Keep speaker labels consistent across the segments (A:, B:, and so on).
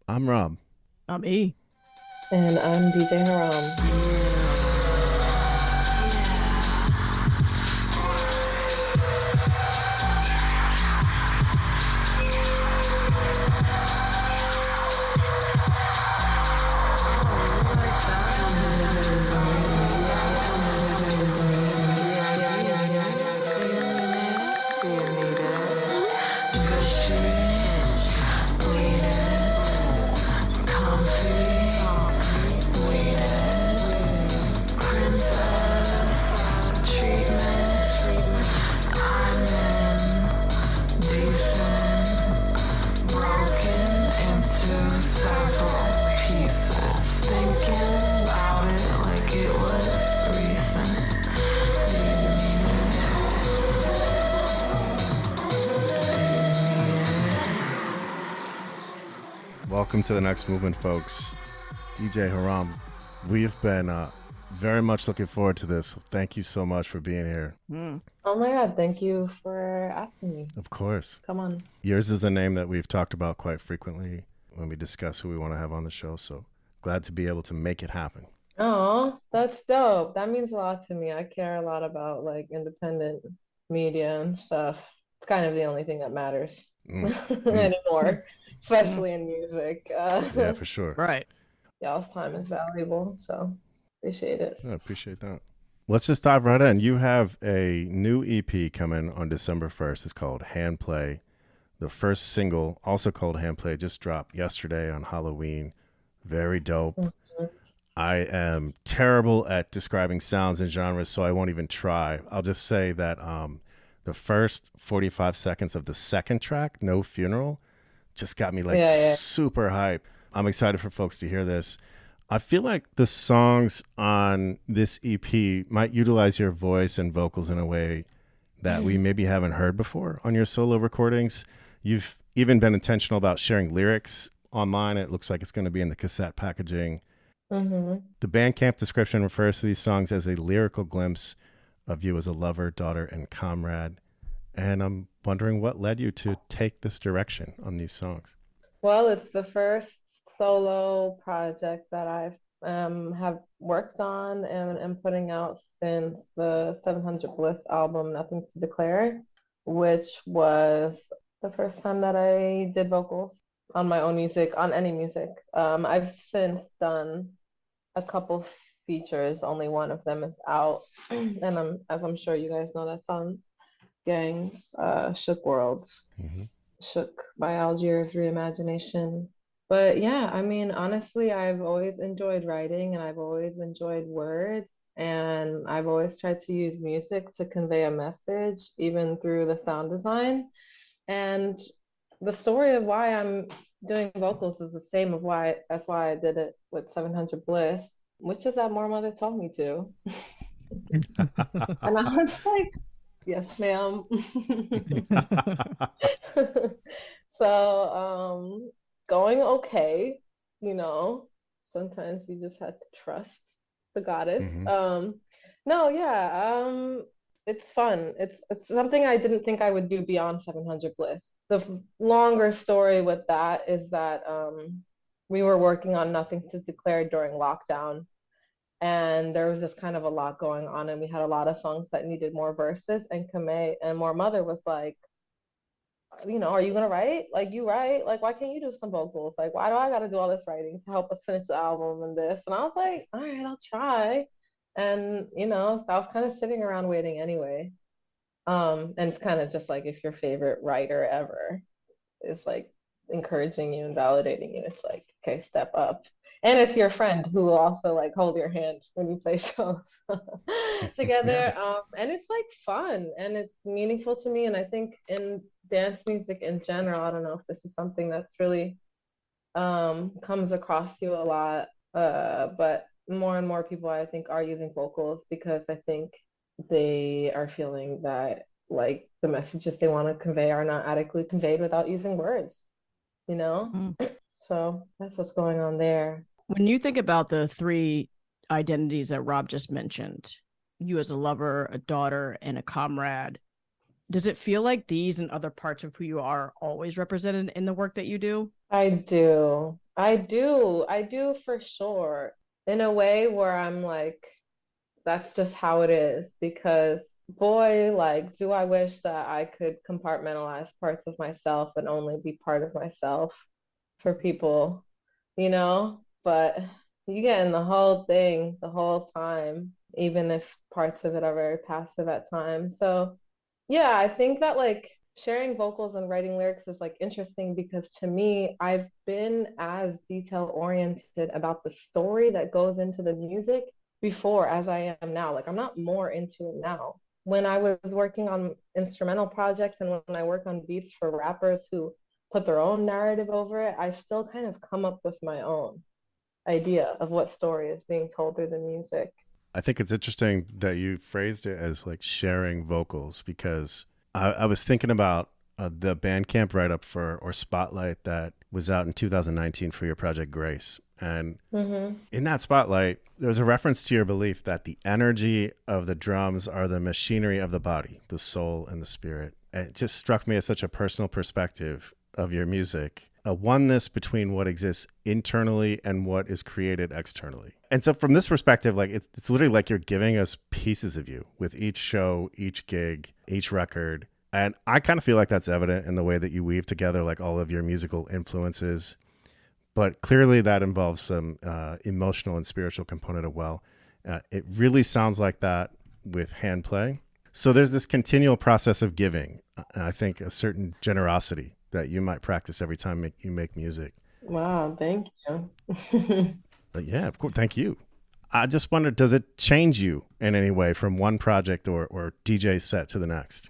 A: I'm Rob.
B: I'm E.
C: And I'm DJ Haram.
A: Welcome to the next movement, folks. DJ Haram. We've been very much looking forward to this. Thank you so much for being here.
B: Hmm.
C: Oh my God, thank you for asking me.
A: Of course.
C: Come on.
A: Yours is a name that we've talked about quite frequently when we discuss who we want to have on the show. So glad to be able to make it happen.
C: Oh, that's dope. That means a lot to me. I care a lot about like independent media and stuff. It's kind of the only thing that matters
A: Mm, mm.
C: anymore,
B: Mm.
C: especially in music.
A: Yeah, for sure.
B: Right.
C: Y'all's time is valuable, so appreciate it.
A: I appreciate that. Let's just dive right in. You have a new EP coming on December 1st. It's called Handplay. The first single, also called Handplay, just dropped yesterday on Halloween. Very dope.
C: Mhm.
A: I am terrible at describing sounds and genres, so I won't even try. I'll just say that the first 45 seconds of the second track, No Funeral, just got me like
C: Yeah, yeah.
A: super hype. I'm excited for folks to hear this. I feel like the songs on this EP might utilize your voice and vocals in a way that we maybe haven't heard before on your solo recordings. You've even been intentional about sharing lyrics online. It looks like it's going to be in the cassette packaging.
C: hmm
A: The Bandcamp description refers to these songs as a lyrical glimpse of you as a lover, daughter, and comrade. And I'm wondering what led you to take this direction on these songs.
C: Well, it's the first solo project that I've have worked on and putting out since the 700 Bliss album, Nothing to Declare, which was the first time that I did vocals on my own music, on any music. I've since done a couple features, only one of them is out. And as I'm sure you guys know, that's on Gang's Shook Worlds.
A: Mm-hmm.
C: Shook by Algiers Reimagination. But yeah, I mean, honestly, I've always enjoyed writing and I've always enjoyed words, and I've always tried to use music to convey a message, even through the sound design. And the story of why I'm doing vocals is the same of why that's why I did it with 700 Bliss, which is that Moor Mother told me to. And I was like, yes, ma'am. So, going okay, you know, sometimes you just have to trust the goddess.
A: Mm-hmm.
C: No, yeah, it's fun. It's something I didn't think I would do beyond 700 Bliss. The longer story with that is that we were working on Nothing to Declare during lockdown, and there was just kind of a lot going on, and we had a lot of songs that needed more verses, and Kame and More Mother was like, are you gonna write? Like, you write? Like, why can't you do some vocals? Like, why do I gotta do all this writing to help us finish the album and this? And I was like, all right, I'll try. And I was kind of sitting around waiting anyway. And it's kind of just like if your favorite writer ever is like encouraging you and validating you, it's like, okay, step up. And it's your friend who will also like hold your hand when you play shows
B: Yeah.
C: together. And it's like fun and it's meaningful to me. And I think in dance music in general, I don't know if this is something that's really comes across you a lot. But more and more people I think are using vocals because I think they are feeling that like the messages they want to convey are not adequately conveyed without using words, you know?
B: Mm.
C: So that's what's going on there.
B: When you think about the three identities that Rob just mentioned, you as a lover, a daughter, and a comrade, Does it feel like these and other parts of who you are always represented in the work that you do?
C: I do. I do. I do for sure. In a way where I'm like, that's just how it is. Because boy, like, do I wish that I could compartmentalize parts of myself and only be part of myself for people, you know? But you get in the whole thing the whole time, even if parts of it are very passive at times. So yeah, I think that like sharing vocals and writing lyrics is like interesting because to me, I've been as detail oriented about the story that goes into the music before as I am now. Like I'm not more into it now. When I was working on instrumental projects and when I work on beats for rappers who put their own narrative over it, I still kind of come up with my own idea of what story is being told through the music.
A: I think it's interesting that you phrased it as like sharing vocals because I was thinking about the Bandcamp write up for or spotlight that was out in 2019 for your project Grace. And
C: Mm-hmm.
A: in that spotlight, there's a reference to your belief that the energy of the drums are the machinery of the body, the soul and the spirit. And it just struck me as such a personal perspective of your music, a oneness between what exists internally and what is created externally. And so from this perspective, like it's literally like you're giving us pieces of you with each show, each gig, each record. And I kind of feel like that's evident in the way that you weave together like all of your musical influences. But clearly that involves some emotional and spiritual component as well. It really sounds like that with Handplay. So there's this continual process of giving. I think a certain generosity that you might practice every time you make music.
C: Wow, thank you.
A: But yeah, of course. Thank you. I just wondered, does it change you in any way from one project or DJ set to the next?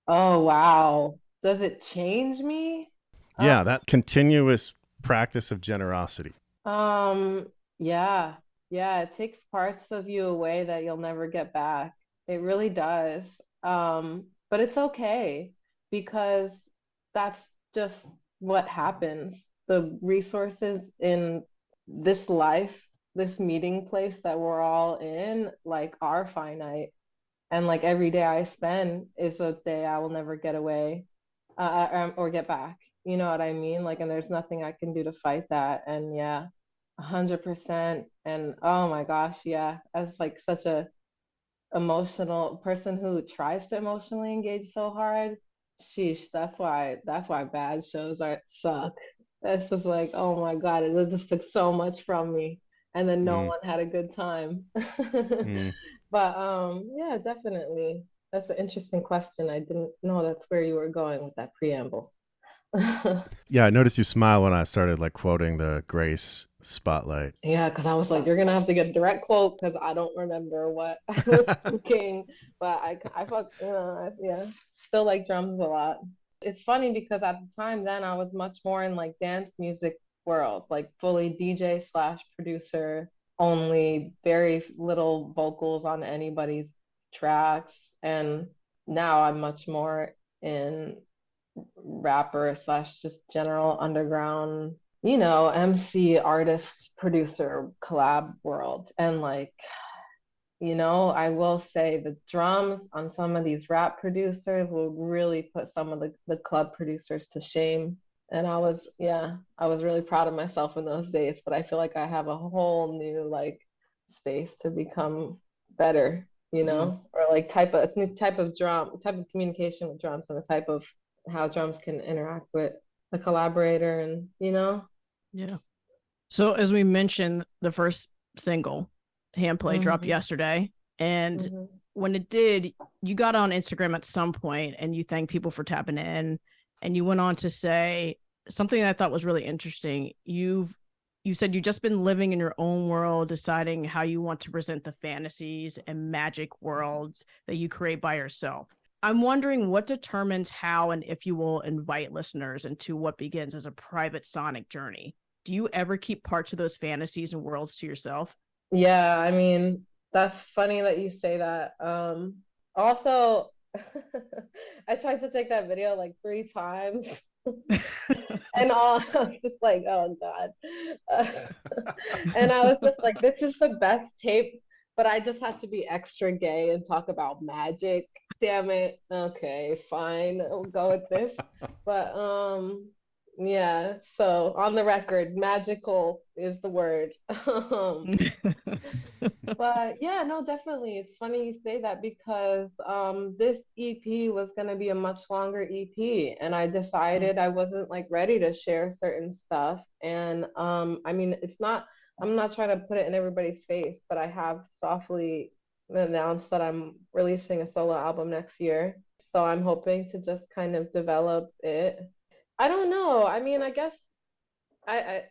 C: Oh, wow. Does it change me? Uh,
A: Yeah, that continuous practice of generosity.
C: Um, yeah, yeah, it takes parts of you away that you'll never get back. It really does. But it's okay because that's just what happens. The resources in this life, this meeting place that we're all in, like are finite. And like every day I spend is a day I will never get away or get back. You know what I mean? Like, and there's nothing I can do to fight that. And yeah, 100%. And oh my gosh, yeah, as like such a emotional person who tries to emotionally engage so hard, sheesh, that's why bad shows are suck. It's just like, oh my God, it just took so much from me. And then no
A: Mm,
C: one had a good time.
A: mm.
C: But yeah, definitely. That's an interesting question. I didn't know that's where you were going with that preamble.
A: Yeah, I noticed you smile when I started like quoting the Grace spotlight.
C: Yeah, because I was like, you're gonna have to get a direct quote because I don't remember what I was thinking. But I fuck, yeah, still like drums a lot. It's funny because at the time then I was much more in like dance music world, like fully DJ slash producer, only very little vocals on anybody's tracks. And now I'm much more in rapper slash just general underground, MC, artist, producer, collab world. And like, I will say the drums on some of these rap producers will really put some of the club producers to shame. And I was really proud of myself in those days, but I feel like I have a whole new like space to become better,
A: Mm.
C: or like new type of type of communication with drums and the type of how drums can interact with a collaborator and
B: Yeah. So as we mentioned, the first single, Handplay, dropped
C: hmm
B: yesterday. And
C: hmm
B: when it did, you got on Instagram at some point and you thanked people for tapping in. And you went on to say something that I thought was really interesting. You said you've just been living in your own world, deciding how you want to present the fantasies and magic worlds that you create by yourself. I'm wondering what determines how and if you will invite listeners into what begins as a private sonic journey. Do you ever keep parts of those fantasies and worlds to yourself?
C: Yeah, I mean, that's funny that you say that. Also, I tried to take that video like 3 times, and all I was just like, oh God. Uh, and I was just like, this is the best tape, but I just have to be extra gay and talk about magic. Damn it. Okay, fine. We'll go with this. But yeah, so on the record, magical is the word. But yeah, no, definitely. It's funny you say that because this EP was gonna be a much longer EP, and I decided I wasn't like ready to share certain stuff. And I mean, I'm not trying to put it in everybody's face, but I have softly announced that I'm releasing a solo album next year. So I'm hoping to just kind of develop it. I don't know. I mean, I guess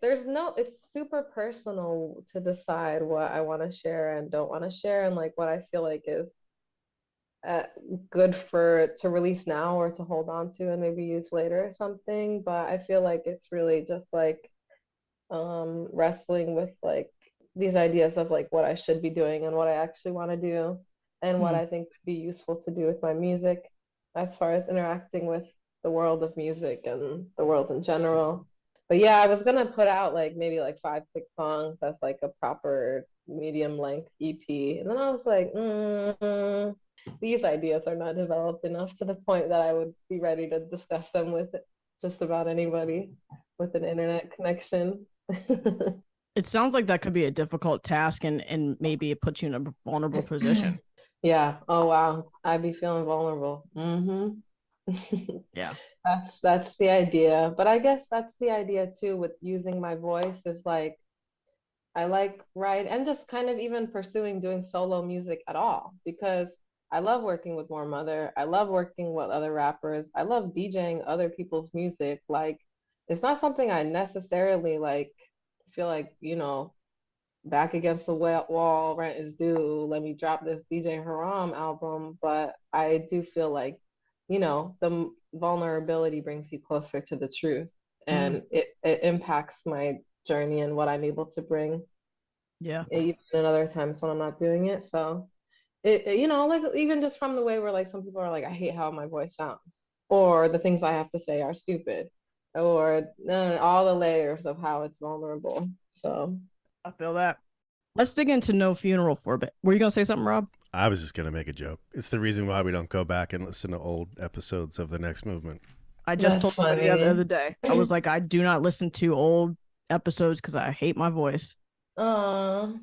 C: there's no, it's super personal to decide what I want to share and don't want to share, and like what I feel like is uh, good for to release now or to hold on to and maybe use later or something. But I feel like it's really just like wrestling with like these ideas of like what I should be doing and what I actually want to do and what I think would be useful to do with my music as far as interacting with the world of music and the world in general. But yeah, I was gonna put out like maybe like 5, 6 songs as like a proper medium length EP. And then I was like, these ideas are not developed enough to the point that I would be ready to discuss them with just about anybody with an internet connection.
B: It sounds like that could be a difficult task, and maybe it puts you in a vulnerable position.
C: Yeah. Oh wow. I'd be feeling vulnerable.
B: Yeah.
C: That's the idea. But I guess that's the idea too with using my voice is like I like write and just kind of even pursuing doing solo music at all because I love working with Moor Mother. I love working with other rappers. I love DJing other people's music. Like it's not something I necessarily like feel like, back against the wall, rent is due. Let me drop this DJ Haram album. But I do feel like, the vulnerability brings you closer to the truth and it impacts my journey and what I'm able to bring
B: Yeah.
C: even in other times when I'm not doing it. So like even just from the way where like some people are like, I hate how my voice sounds, or the things I have to say are stupid, or all the layers of how it's vulnerable. So
B: I feel that. Let's dig into No Funeral for a bit. Were you going to say something, Rob?
A: I was just going to make a joke. It's the reason why we don't go back and listen to old episodes of The Next Movement.
B: I just
C: that's
B: told somebody the
C: funny.
B: other day. I was like, I do not listen to old episodes because I hate my voice.
C: Uh,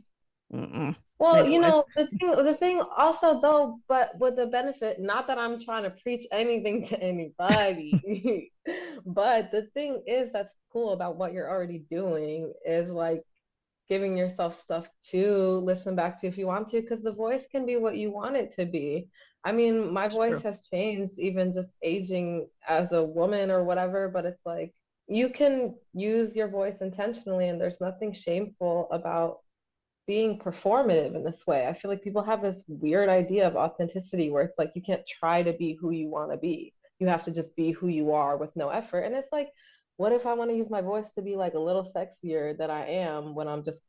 B: Mm-mm.
C: well,
B: Anyways.
C: the thing also though, but with the benefit, not that I'm trying to preach anything to anybody, but the thing is that's cool about what you're already doing is like giving yourself stuff to listen back to if you want to, because the voice can be what you want it to be. I mean, my
B: It's
C: voice
B: true.
C: has changed even just aging as a woman or whatever, but it's like you can use your voice intentionally, and there's nothing shameful about being performative in this way. I feel like people have this weird idea of authenticity where it's like you can't try to be who you want to be. You have to just be who you are with no effort. And it's like, what if I want to use my voice to be like a little sexier than I am when I'm just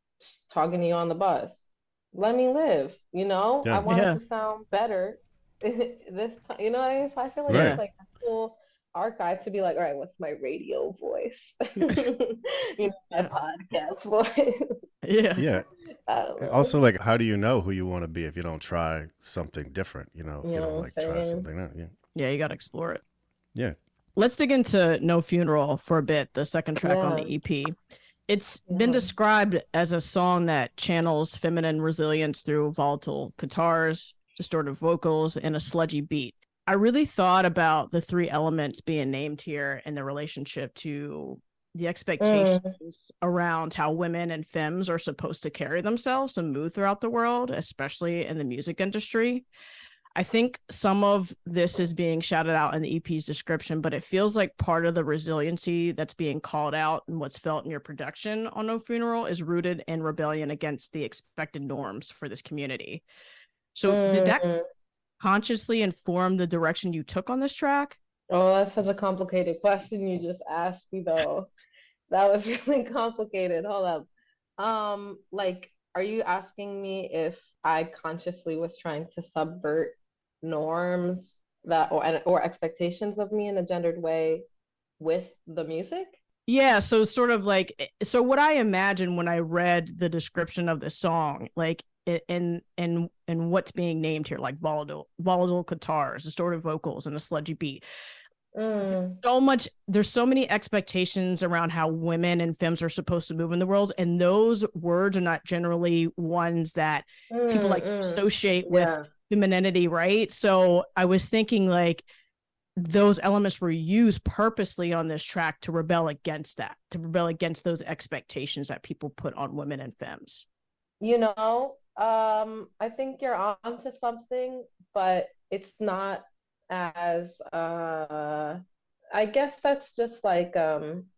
C: talking to you on the bus? Let me live, I
A: Yeah.
C: want it
B: Yeah.
C: to sound better this time. You know what I mean? So I feel like
A: Right.
C: it's
B: Yeah.
C: like a cool archive to be like, all right, what's my radio voice? My
B: Yeah.
C: podcast voice.
B: Yeah.
A: Yeah.
C: I don't know.
A: Also, like, how do you know who you want to be if you don't try something different? If
C: You
A: you
C: know
A: don't
C: what I'm
A: like try
C: saying?
A: something out. Yeah.
B: Yeah. You got to explore it.
A: Yeah.
B: Let's dig into No Funeral for a bit, the second track on
C: Yeah,
B: the EP. It's been
C: yeah.
B: described as a song that channels feminine resilience through volatile guitars, distorted vocals, and a sludgy beat. I really thought about the three elements being named here and the relationship to the
C: Mm,
B: expectations around how women and femmes are supposed to carry themselves and move throughout the world, especially in the music industry. I think some of this is being shouted out in the EP's description, but it feels like part of the resiliency that's being called out and what's felt in your production on No Funeral is rooted in rebellion against the expected norms for this community. So, did that
C: mm.
B: consciously inform the direction you took on this track?
C: Oh, that's such a complicated question you just asked me, though. That was really complicated. Hold up. Like, are you asking me if I consciously was trying to subvert norms that or expectations of me in a gendered way with the music?
B: Yeah, so sort of like so what I imagine when I read the description of the song, like and what's being named here, like volatile guitars, distorted vocals, and a sludgy beat. There's so many expectations around how women and femmes are supposed to move in the world, and those words are not generally ones that people like to associate with femininity, right? So I was thinking like those elements were used purposely on this track to rebel against that, to rebel against those expectations that people put on women and femmes.
C: You know, I think you're onto something, but it's not as I guess that's just like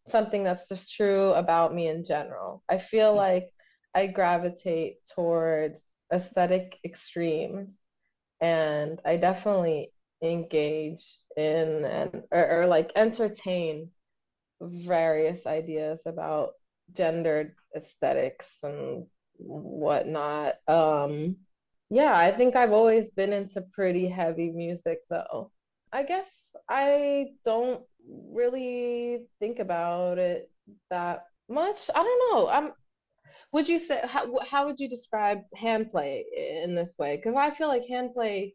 C: something that's just true about me in general. I feel like I gravitate towards aesthetic extremes, and I definitely engage in or like entertain various ideas about gendered aesthetics and whatnot. Yeah, I think I've always been into pretty heavy music though. I guess I don't really think about it that much. I don't know. Would you say how would you describe handplay in this way? Because I feel like handplay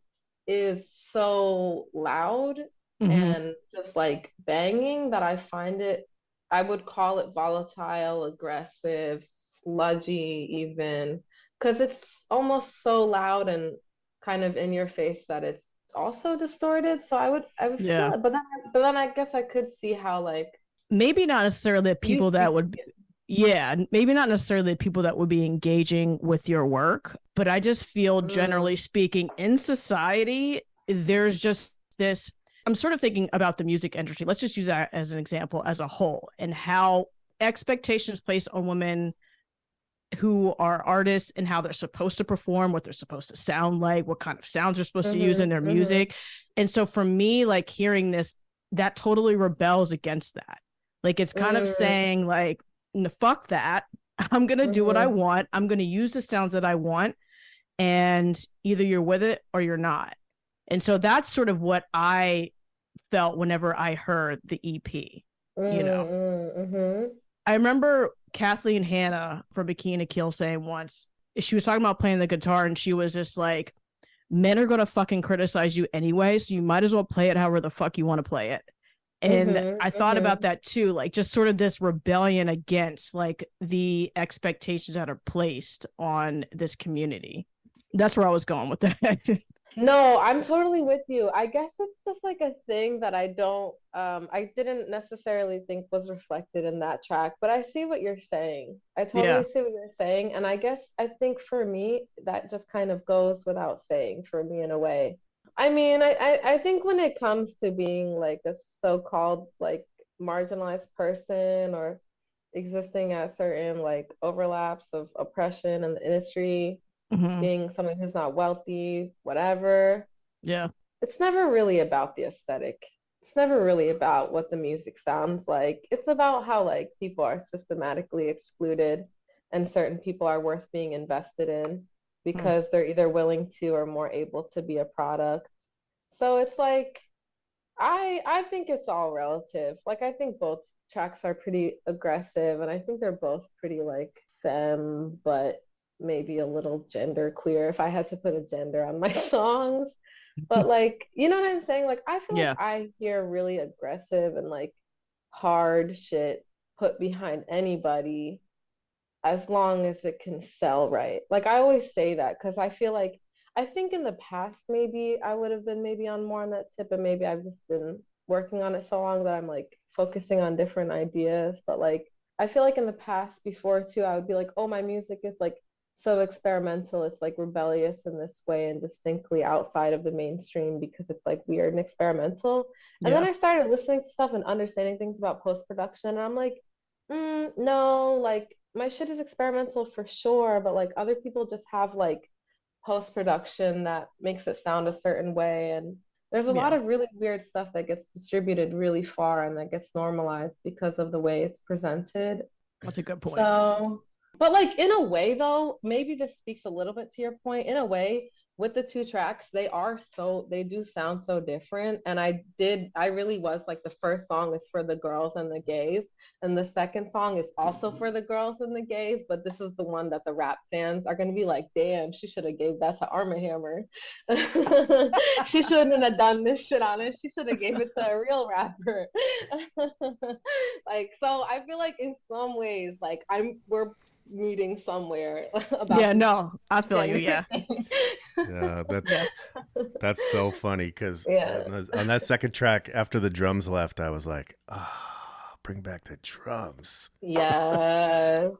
C: is so loud and just like banging that I find it, I would call it volatile, aggressive, sludgy even, because it's almost so loud and kind of in your face that it's also distorted. So I would feel it, but then I guess I could see how like
B: maybe not necessarily the people that would maybe not necessarily the people that would be engaging with your work, but I just feel generally speaking in society there's just this, I'm sort of thinking about the music industry, let's just use that as an example as a whole, and how expectations placed on women who are artists and how they're supposed to perform, what they're supposed to sound like, what kind of sounds they're supposed to use in their music. And so for me, like hearing this, that totally rebels against that. Like it's kind of saying like, fuck that. I'm going to do what I want. I'm going to use the sounds that I want. And either you're with it or you're not. And so that's sort of what I felt whenever I heard the EP, you know. I remember Kathleen Hanna from Bikini Kill saying once, she was talking about playing the guitar and she was just like, men are going to fucking criticize you anyway, so you might as well play it however the fuck you want to play it. And I thought about that too, like just sort of this rebellion against like the expectations that are placed on this community. That's where I was going with that.
C: No, I'm totally with you. I guess it's just like a thing that I didn't necessarily think was reflected in that track, but I see what you're saying. I totally see what you're saying. And I think for me, that just kind of goes without saying for me in a way. I mean, I think when it comes to being like a so-called like marginalized person or existing at certain like overlaps of oppression in the industry, being someone who's not wealthy, whatever.
B: Yeah.
C: It's never really about the aesthetic. It's never really about what the music sounds like. It's about how like people are systematically excluded and certain people are worth being invested in because they're either willing to or more able to be a product. So it's like I think it's all relative. Like I think both tracks are pretty aggressive and I think they're both pretty like femme, but maybe a little gender queer if I had to put a gender on my songs. But like, you know what I'm saying? Like I feel like I hear really aggressive and like hard shit put behind anybody as long as it can sell right. Like I always say that because I think in the past maybe I would have been maybe on more on that tip, and maybe I've just been working on it so long that I'm like focusing on different ideas. But like I feel like in the past before too, I would be like, oh, my music is like so experimental, it's like rebellious in this way and distinctly outside of the mainstream because it's like weird and experimental. And then I started listening to stuff and understanding things about post-production, and I'm like, no, like my shit is experimental for sure, but like other people just have like post-production that makes it sound a certain way, and there's a lot of really weird stuff that gets distributed really far and that gets normalized because of the way it's presented.
B: That's a good point.
C: So but like in a way though, maybe this speaks a little bit to your point. In a way, with the two tracks, they do sound so different. And I really was like, the first song is for the girls and the gays, and the second song is also for the girls and the gays, but this is the one that the rap fans are going to be like, damn, she should have gave that to Armand Hammer. She shouldn't have done this shit on it. She should have gave it to a real rapper. Like, so I feel like in some ways, like we're meeting somewhere about.
B: Yeah, no, I feel you. Yeah.
A: Yeah, that's so funny because
C: Yeah.
A: on that second track, after the drums left, I was like, bring back the drums.
C: Yeah.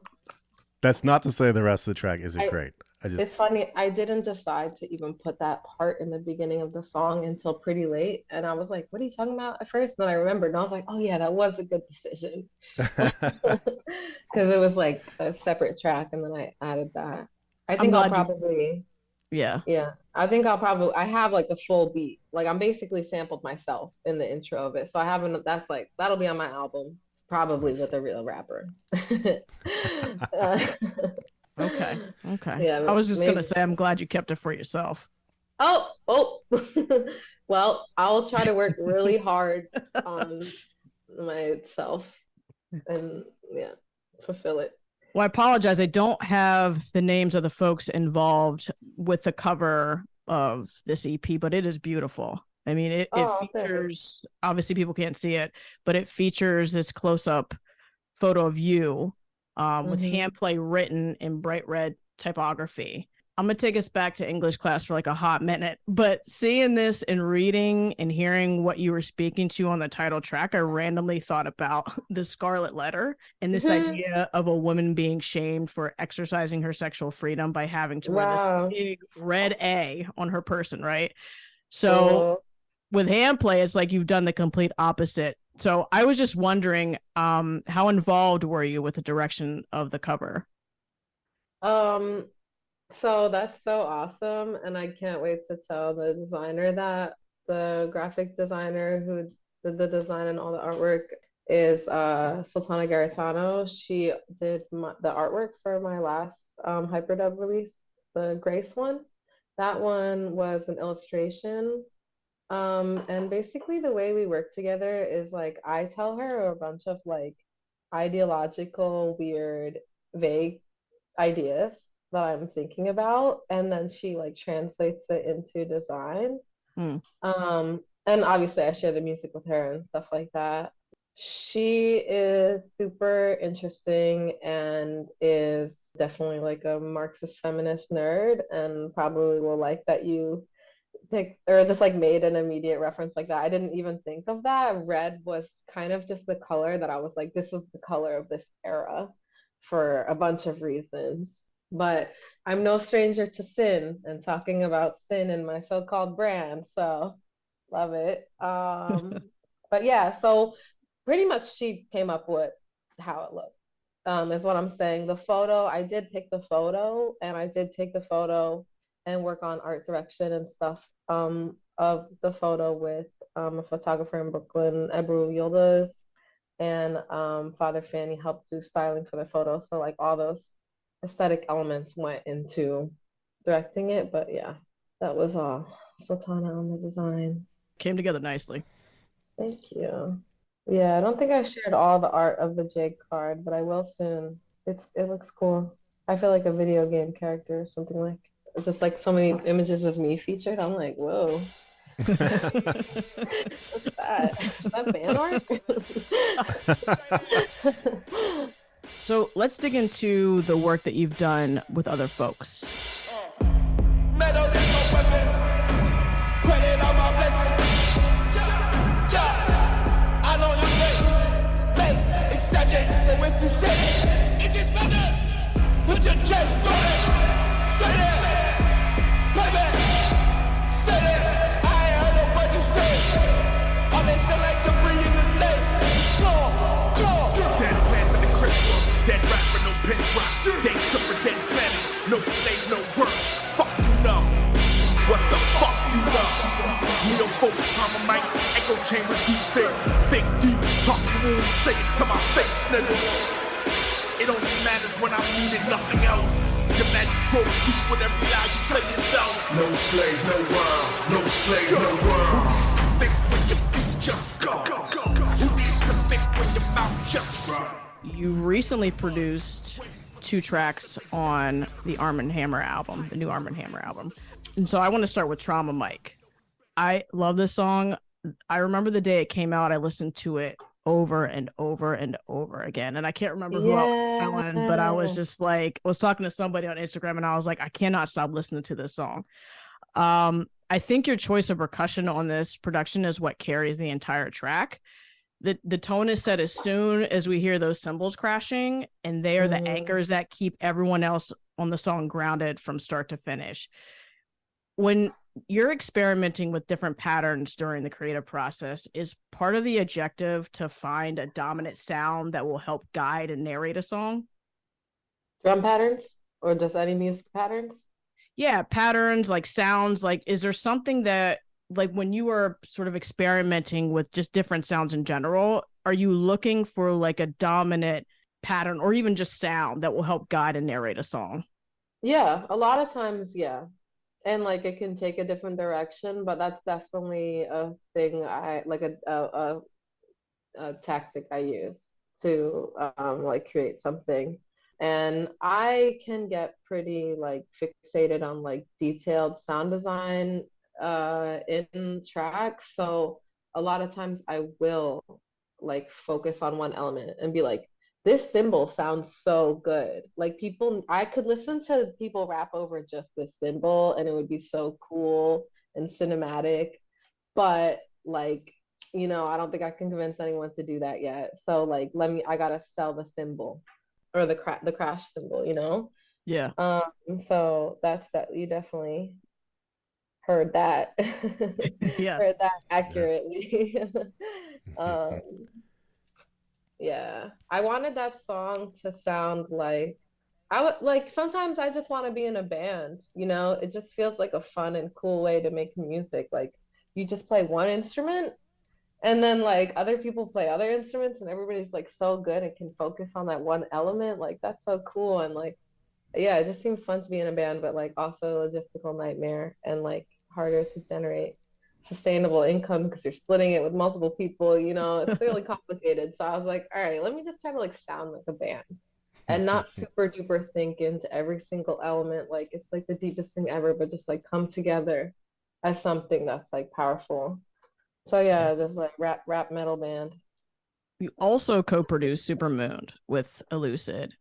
A: That's not to say the rest of the track isn't great.
C: It's funny. I didn't decide to even put that part in the beginning of the song until pretty late. And I was like, what are you talking about at first? And then I remembered and I was like, oh yeah, that was a good decision. Because it was like a separate track and then I added that. I think I'll probably,
B: yeah.
C: I think I have like a full beat. Like I'm basically sampled myself in the intro of it. So I haven't, that'll be on my album, probably with a real rapper.
B: Okay.
C: Yeah,
B: I was just gonna say, I'm glad you kept it for yourself.
C: Oh. Well, I'll try to work really hard on myself and fulfill it.
B: Well, I apologize. I don't have the names of the folks involved with the cover of this EP, but it is beautiful. I mean, it features, obviously people can't see it, but it features this close-up photo of you with Handplay written in bright red typography. I'm going to take us back to English class for like a hot minute, but seeing this and reading and hearing what you were speaking to on the title track, I randomly thought about the Scarlet Letter and this idea of a woman being shamed for exercising her sexual freedom by having to wear this big red A on her person, right? So with Handplay, it's like you've done the complete opposite. So I was just wondering, how involved were you with the direction of the cover?
C: So that's so awesome. And I can't wait to tell the designer that. The graphic designer who did the design and all the artwork is Sultana Garitano. She did the artwork for my last Hyperdub release, the Grace one. That one was an illustration. And basically the way we work together is like I tell her a bunch of like ideological, weird, vague ideas that I'm thinking about, and then she like translates it into design. And obviously I share the music with her and stuff like that. She is super interesting and is definitely like a Marxist feminist nerd, and probably will like that you picked or just like made an immediate reference like that. I didn't even think of that. Red was kind of just the color that I was like, this is the color of this era for a bunch of reasons. But I'm no stranger to sin and talking about sin in my so-called brand, so love it. But yeah, so pretty much she came up with how it looked, is what I'm saying. The photo, I did pick the photo, and I did take the photo and work on art direction and stuff of the photo with a photographer in Brooklyn, Ebru Yildiz, and Father Fanny helped do styling for the photo. So like all those aesthetic elements went into directing it. But yeah, that was Sultana on the design.
B: Came together nicely.
C: Thank you. Yeah, I don't think I shared all the art of the Jake card, but I will soon. It looks cool. I feel like a video game character or something, like just like so many images of me featured. I'm like, whoa. What's that? Is that fan art?
B: So let's dig into the work that you've done with other folks.
D: So if you say, is this better? Put your chest on it. Say it. Baby. Say it. I ain't heard a word you say. All they still like to bring in the lake. Score. Dead plant with the crystal. Dead rapper, no pin drop. Dead tripper, dead planet. No slave, no work. Fuck you know. What the fuck you know? Neophobic trauma mic. Echo chamber, deep thick deep. Talking wound, say it to my face, nigga. It only matters when I mean it, nothing else. Your magic grows weak with every lie you tell yourself. No slave, no world. No slave, no world. Who needs to think when your feet just go? Who needs to think when your mouth just run?
B: You recently produced 2 tracks on the Armand Hammer album, the new Armand Hammer album. And so I want to start with Trauma Mike. I love this song. I remember the day it came out, I listened to it over and over and over again. And I can't remember who I was telling, but I was just like, I was talking to somebody on Instagram and I was like, I cannot stop listening to this song. I think your choice of percussion on this production is what carries the entire track. The tone is set as soon as we hear those cymbals crashing, and they are the anchors that keep everyone else on the song grounded from start to finish. When you're experimenting with different patterns during the creative process, is part of the objective to find a dominant sound that will help guide and narrate a song?
C: Drum patterns or just any music patterns?
B: Yeah, patterns, like sounds. Like, is there something that, like, when you are sort of experimenting with just different sounds in general, are you looking for like a dominant pattern or even just sound that will help guide and narrate a song?
C: Yeah, a lot of times, yeah. And like it can take a different direction, but that's definitely a thing I like a tactic I use to like create something. And I can get pretty like fixated on like detailed sound design in tracks. So a lot of times I will like focus on one element and be like, this cymbal sounds so good. Like people, I could listen to people rap over just this cymbal and it would be so cool and cinematic. But like, you know, I don't think I can convince anyone to do that yet. So like, I gotta sell the cymbal or the crash cymbal, you know?
B: Yeah.
C: So that's that. You definitely heard that.
B: Yeah.
C: Heard that accurately. um, yeah, I wanted that song to sound like I would like sometimes I just want to be in a band, you know? It just feels like a fun and cool way to make music. Like you just play one instrument and then like other people play other instruments and everybody's like so good and can focus on that one element. Like that's so cool and like yeah, it just seems fun to be in a band, but like also a logistical nightmare and like harder to generate sustainable income because you're splitting it with multiple people, you know, it's really complicated. So I was like, all right, let me just try to like sound like a band and not super duper think into every single element. Like it's like the deepest thing ever, but just like come together as something that's like powerful. So yeah, just like rap metal band.
B: You also co-produced Supermoon with Elucid.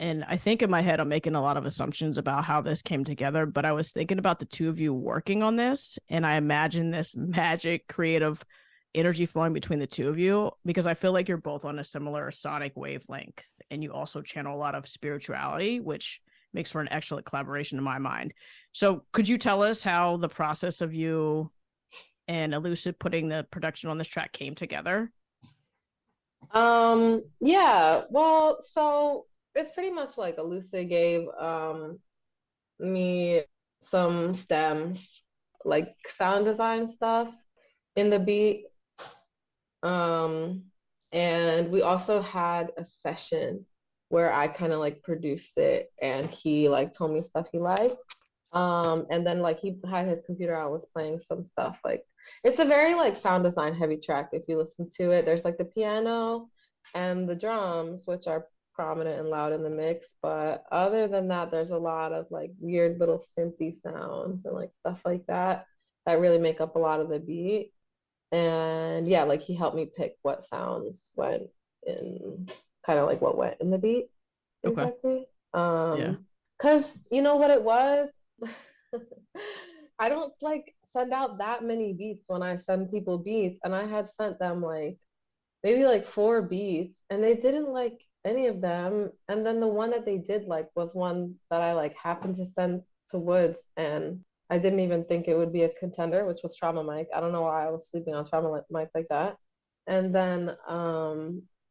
B: And I think in my head, I'm making a lot of assumptions about how this came together, but I was thinking about the two of you working on this, and I imagine this magic creative energy flowing between the two of you because I feel like you're both on a similar sonic wavelength, and you also channel a lot of spirituality, which makes for an excellent collaboration in my mind. So could you tell us how the process of you and Elucid putting the production on this track came together?
C: Yeah, well, so it's pretty much like Elucid gave me some stems, like sound design stuff in the beat. And we also had a session where I kind of like produced it and he like told me stuff he liked. And then like he had his computer out, was playing some stuff. Like it's a very like sound design heavy track if you listen to it. There's like the piano and the drums, which are prominent and loud in the mix. But other than that, there's a lot of like weird little synthy sounds and like stuff like that that really make up a lot of the beat. And yeah, like he helped me pick what sounds went in, kind of like what went in the beat exactly.
B: Yeah.
C: Because you know what it was? I don't like send out that many beats when I send people beats, and I had sent them like maybe like 4 beats, and they didn't like any of them. And then the one that they did like was one that I like happened to send to Woods, and I didn't even think it would be a contender, which was Trauma Mike. I don't know why I was sleeping on Trauma Mike like that. And then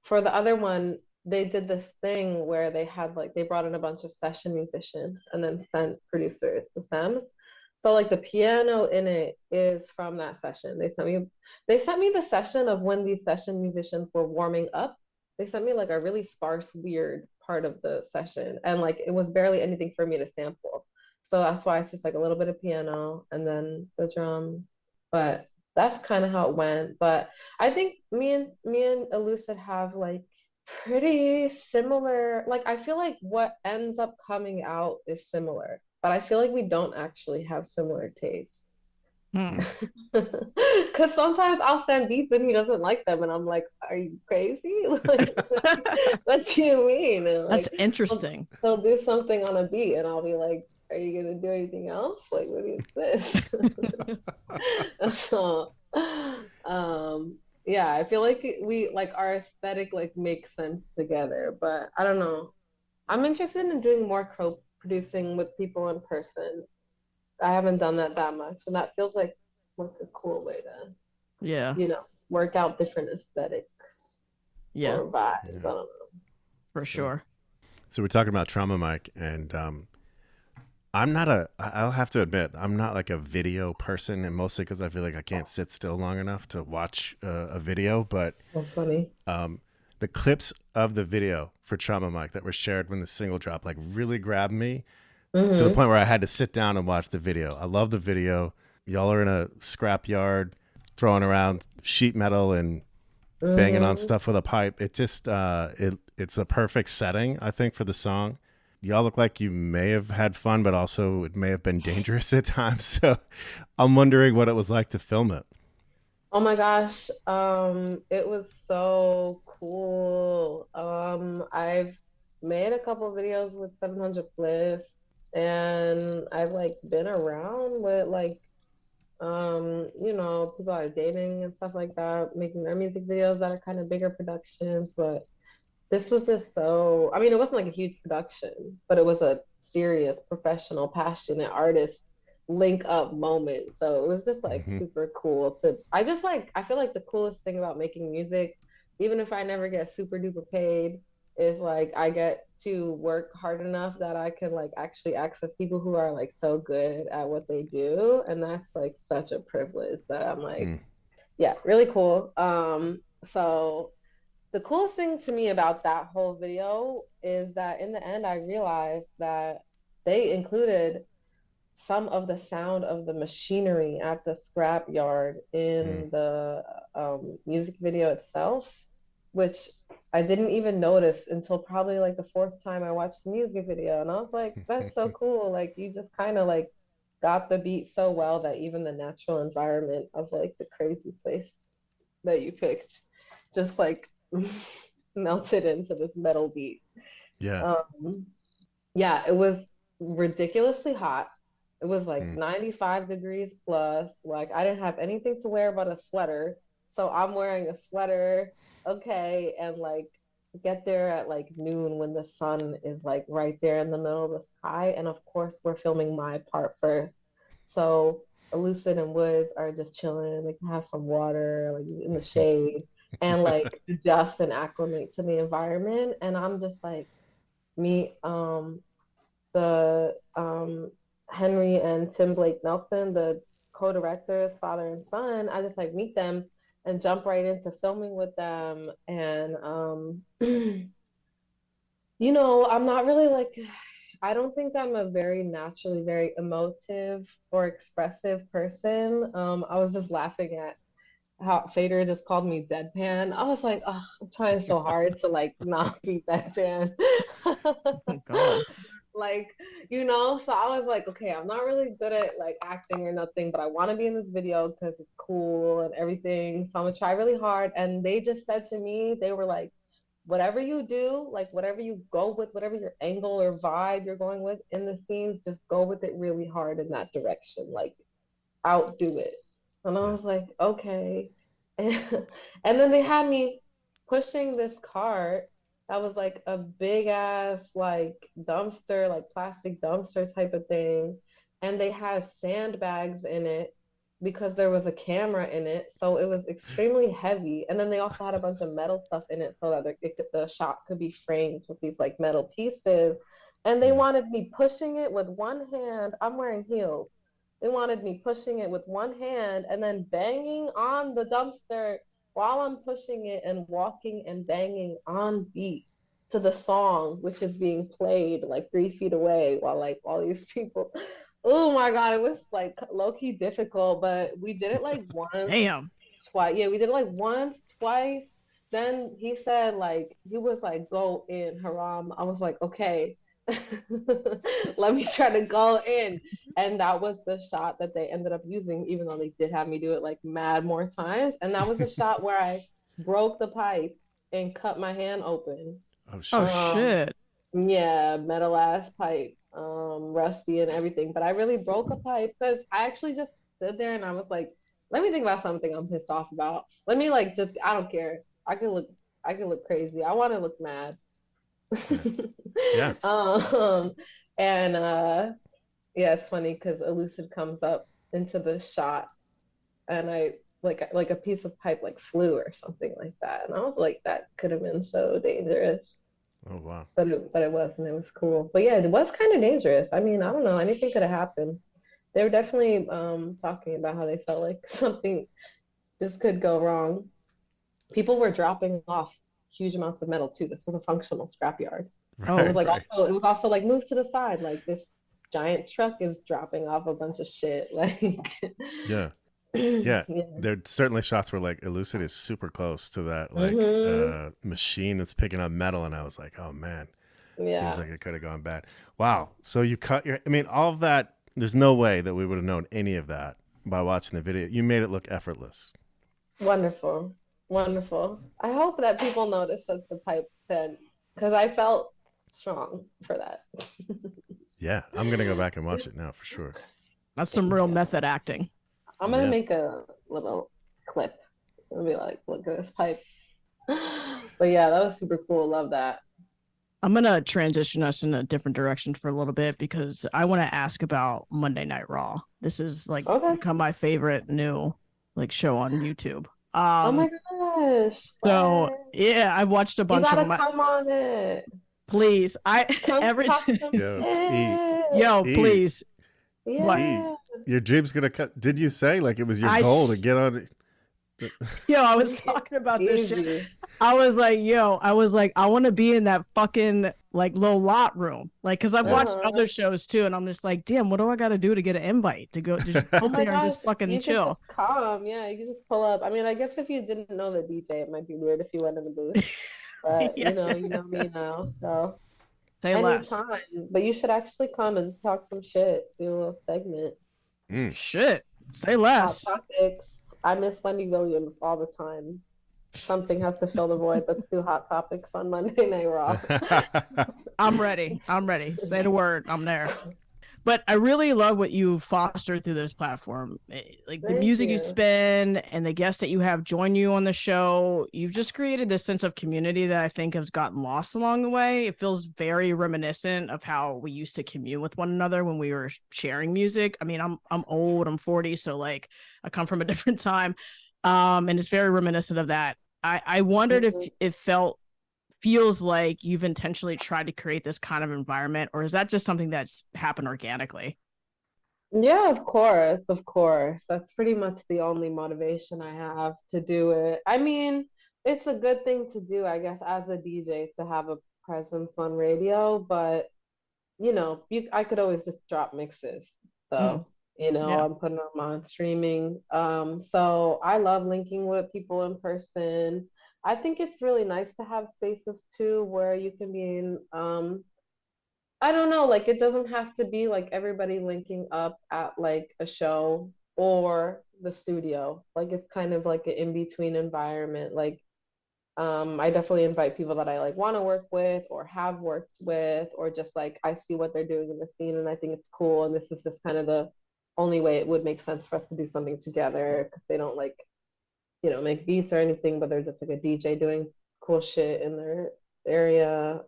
C: for the other one, they did this thing where they had like they brought in a bunch of session musicians and then sent producers the stems. So like the piano in it is from that session. They sent me the session of when these session musicians were warming up they sent me like a really sparse, weird part of the session, and like it was barely anything for me to sample. So that's why it's just like a little bit of piano and then the drums. But that's kind of how it went. But I think me and Elucid have like pretty similar. Like I feel like what ends up coming out is similar, but I feel like we don't actually have similar tastes.
B: Hmm.
C: Because sometimes I'll send beats and he doesn't like them, and I'm like, "Are you crazy? Like, what do you mean?" And
B: That's
C: like,
B: interesting.
C: he'll do something on a beat, and I'll be like, "Are you gonna do anything else? Like, what is this?" So, yeah, I feel like we like our aesthetic like makes sense together, but I don't know. I'm interested in doing more co-producing with people in person. I haven't done that much, and that feels like a cool way to,
B: Yeah.
C: work out different aesthetics
B: Yeah.
C: or vibes.
A: Yeah.
C: I don't know.
B: For sure.
A: So we're talking about Trauma Mike, and I'll have to admit, I'm not like a video person, and mostly because I feel like I can't sit still long enough to watch a video. But
C: That's funny.
A: the clips of the video for Trauma Mike that were shared when the single dropped, like really grabbed me to the
C: Mm-hmm.
A: point where I had to sit down and watch the video. I love the video. Y'all are in a scrap yard throwing around sheet metal and banging on
C: Mm-hmm.
A: stuff with a pipe. It just it's a perfect setting, I think, for the song. Y'all look like you may have had fun, but also it may have been dangerous at times. So I'm wondering what it was like to film it.
C: Oh my gosh, it was so cool. I've made a couple videos with 700 Bliss, and I've like been around with like people are dating and stuff like that, making their music videos that are kind of bigger productions. But this was just so, I mean, it wasn't like a huge production, but it was a serious, professional, passionate artist link up moment. So it was just like
A: Mm-hmm.
C: super cool I just like, I feel like the coolest thing about making music, even if I never get super duper paid, is like I get to work hard enough that I can like actually access people who are like so good at what they do. And that's like such a privilege that I'm like,
A: Mm.
C: yeah, really cool. So the coolest thing to me about that whole video is that in the end, I realized that they included some of the sound of the machinery at the scrap yard
A: Mm.
C: in the music video itself, which I didn't even notice until probably like the fourth time I watched the music video. And I was like, that's so cool. Like, you just kind of like got the beat so well that even the natural environment of like the crazy place that you picked just like melted into this metal beat.
A: Yeah.
C: Um, yeah, it was ridiculously hot. It was like
A: Mm.
C: 95 degrees plus. Like I didn't have anything to wear but a sweater. So I'm wearing a sweater, okay, and like get there at like noon when the sun is like right there in the middle of the sky. And of course, we're filming my part first. So Elucid and Woods are just chilling. They can have some water like in the shade and like adjust and acclimate to the environment. And I'm just like, meet the Henry and Tim Blake Nelson, the co-directors, father and son. I just like meet them and jump right into filming with them. And I'm not really like, I don't think I'm a very naturally very emotive or expressive person. I was just laughing at how Fader just called me deadpan. I was like, oh, I'm trying so hard to like not be deadpan.
B: Oh God.
C: Like, so I was like, okay, I'm not really good at like acting or nothing, but I want to be in this video because it's cool and everything. So I'm gonna try really hard. And they just said to me, they were like, whatever you do, like whatever you go with, whatever your angle or vibe you're going with in the scenes, just go with it really hard in that direction. Like outdo it. And I
A: Yeah.
C: was like, okay. And then they had me pushing this cart that was like a big ass like dumpster, like plastic dumpster type of thing. And they had sandbags in it because there was a camera in it. So it was extremely heavy. And then they also had a bunch of metal stuff in it so that the shot could be framed with these like metal pieces. And they
A: Mm.
C: wanted me pushing it with one hand. I'm wearing heels. They wanted me pushing it with one hand and then banging on the dumpster while I'm pushing it and walking and banging on beat to the song, which is being played like 3 feet away while like all these people. Oh my God, it was like low key difficult, but we did it like once,
B: Damn.
C: twice. Yeah, we did it like once, twice. Then he said like he was like go in Haram. I was like okay, let me try to go in, and that was the shot that they ended up using, even though they did have me do it like mad more times. And that was a shot where I broke the pipe and cut my hand open.
A: Oh
B: Oh
A: shit.
B: shit.
C: Yeah, metal ass pipe, rusty and everything. But I really broke a pipe because I actually just stood there and I was like, let me think about something I'm pissed off about. Let me like just I don't care. I can look crazy. I want to look mad.
A: Yeah.
C: And yeah, it's funny because Elucid comes up into the shot and I like a piece of pipe like flew or something like that. And I was like, that could have been so dangerous.
A: Oh wow.
C: But it wasn't. It was cool. But yeah, it was kind of dangerous. I mean, I don't know. Anything could have happened. They were definitely talking about how they felt like something just could go wrong. People were dropping off huge amounts of metal too. This was a functional scrapyard. It was
A: Right,
C: like
A: right.
C: also it was also like moved to the side. Like this giant truck is dropping off a bunch of shit. Like
A: Yeah. Yeah.
C: yeah.
A: There certainly shots where like Elucid is super close to that like
C: Hmm.
A: machine that's picking up metal, and I was like, oh man, seems
C: Yeah.
A: like it could have gone bad. Wow. So you cut your I mean, all of that, there's no way that we would have known any of that by watching the video. You made it look effortless.
C: Wonderful. Wonderful. I hope that people notice that the pipe then, because I felt strong for that.
A: Yeah. I'm gonna go back and watch it now for sure.
B: That's some real method acting.
C: I'm gonna
A: Yeah.
C: make a little clip and be like, look at this pipe. But yeah, that was super cool. Love that.
B: I'm gonna transition us in a different direction for a little bit because I want to ask about Monday Night Raw. This is like
C: Okay.
B: become my favorite new like show on YouTube.
C: Oh my gosh.
B: So
C: What?
B: yeah, I watched a
C: You
B: bunch of
C: gotta
B: them.
C: come on it.
B: Please, I
C: Come
B: every
C: talk some
A: Yo, E.
C: shit.
B: yo,
A: E.
B: please. What?
A: E.
C: Yeah.
A: Your dream's gonna cut. Did you say like it was your
B: I
A: goal to
B: s-
A: get on?
B: Yo, I was talking about this shit.
C: Easy.
B: I was like, I want to be in that fucking like low lot room. Like, cause I've watched
C: Uh-huh.
B: other shows too, and I'm just like, damn, what do I gotta do to get an invite to go just
C: Oh
B: go
C: my
B: there and
C: gosh,
B: just fucking
C: you could
B: chill?
C: just come. Yeah, you could just pull up. I mean, I guess if you didn't know the DJ, it might be weird if you went in the booth. But
B: Yeah.
C: you know me now, so
B: Say less.
C: anytime. But you should actually come and talk some shit, do a little segment.
A: Mm.
B: Shit. Say
C: Hot
B: less.
C: topics. I miss Wendy Williams all the time. Something has to fill the void. Let's do hot topics on Monday Night Raw.
B: I'm ready. I'm ready. Say the word. I'm there. But I really love what you fostered through this platform. Like the
C: Thank
B: music you
C: you.
B: spin and the guests that you have join you on the show. You've just created this sense of community that I think has gotten lost along the way. It feels very reminiscent of how we used to commune with one another when we were sharing music. I mean, I'm old, I'm 40, so like I come from a different time. And it's very reminiscent of that. I wondered if
C: Mhm.
B: it feels like you've intentionally tried to create this kind of environment, or is that just something that's happened organically?
C: Yeah, of course, of course. That's pretty much the only motivation I have to do it. I mean, it's a good thing to do, I guess, as a DJ to have a presence on radio, but I could always just drop mixes
B: Mm,
C: though.
B: yeah.
C: I'm putting them on streaming. So I love linking with people in person. I think it's really nice to have spaces too where you can be in I don't know, like it doesn't have to be like everybody linking up at like a show or the studio. Like it's kind of like an in-between environment. Like I definitely invite people that I like want to work with or have worked with, or just like I see what they're doing in the scene and I think it's cool. And this is just kind of the only way it would make sense for us to do something together because they don't like, make beats or anything, but they're just like a DJ doing cool shit in their area.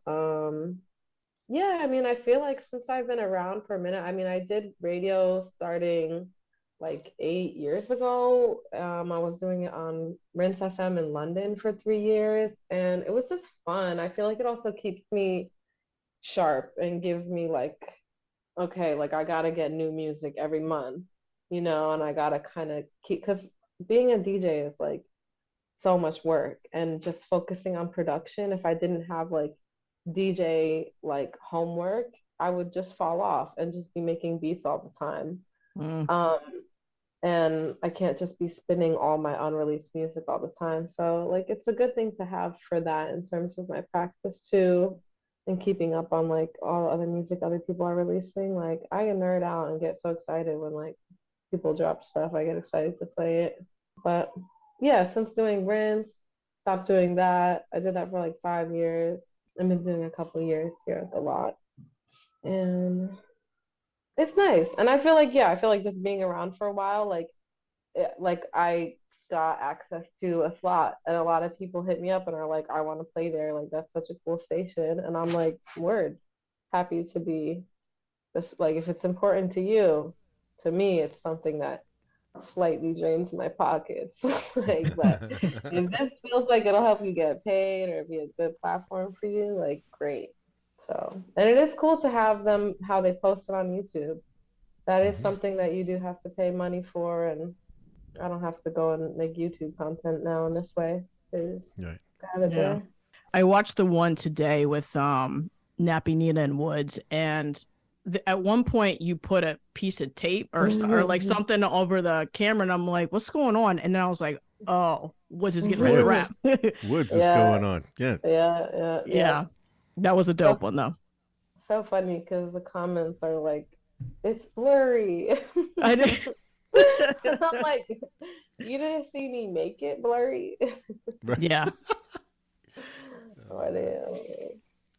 C: Yeah, I mean, I feel like since I've been around for a minute, I mean, I did radio starting like 8 years ago. I was doing it on Rinse FM in London for 3 years, and it was just fun. I feel like it also keeps me sharp and gives me like, okay, like I gotta get new music every month, and I gotta kind of keep, because being a DJ is like so much work, and just focusing on production. If I didn't have like DJ like homework, I would just fall off and just be making beats all the time.
B: Mm.
C: Um, and I can't just be spinning all my unreleased music all the time. So like it's a good thing to have for that in terms of my practice too, and keeping up on like all other music other people are releasing. Like I can nerd out and get so excited when like people drop stuff. I get excited to play it. But yeah, since doing Rinse, stopped doing that. I did that for like 5 years. I've been doing a couple years here at the lot. And it's nice. And I feel like, yeah, I feel like just being around for a while, like like I got access to a slot, and a lot of people hit me up and are like, I want to play there. Like that's such a cool station. And I'm like, word, happy to be this. Like if it's important to you, to me, it's something that slightly drains my pockets. Like, but if this feels like it'll help you get paid or be a good platform for you, like great. So, and it is cool to have them how they post it on YouTube. That is something that you do have to pay money for, and I don't have to go and make YouTube content now in this way. Because
A: Right.
C: got it
B: Yeah.
C: there.
B: I watched the one today with Nappy Nina and Woods, and at one point you put a piece of tape or like something over the camera, and I'm like, what's going on? And then I was like, oh, Woods is getting ready to rap.
A: Woods is going on. Yeah.
B: Yeah. That was a dope one though.
C: So funny because the comments are like, it's blurry.
B: I did.
C: I'm like, you didn't see me make it blurry.
B: Yeah.
C: But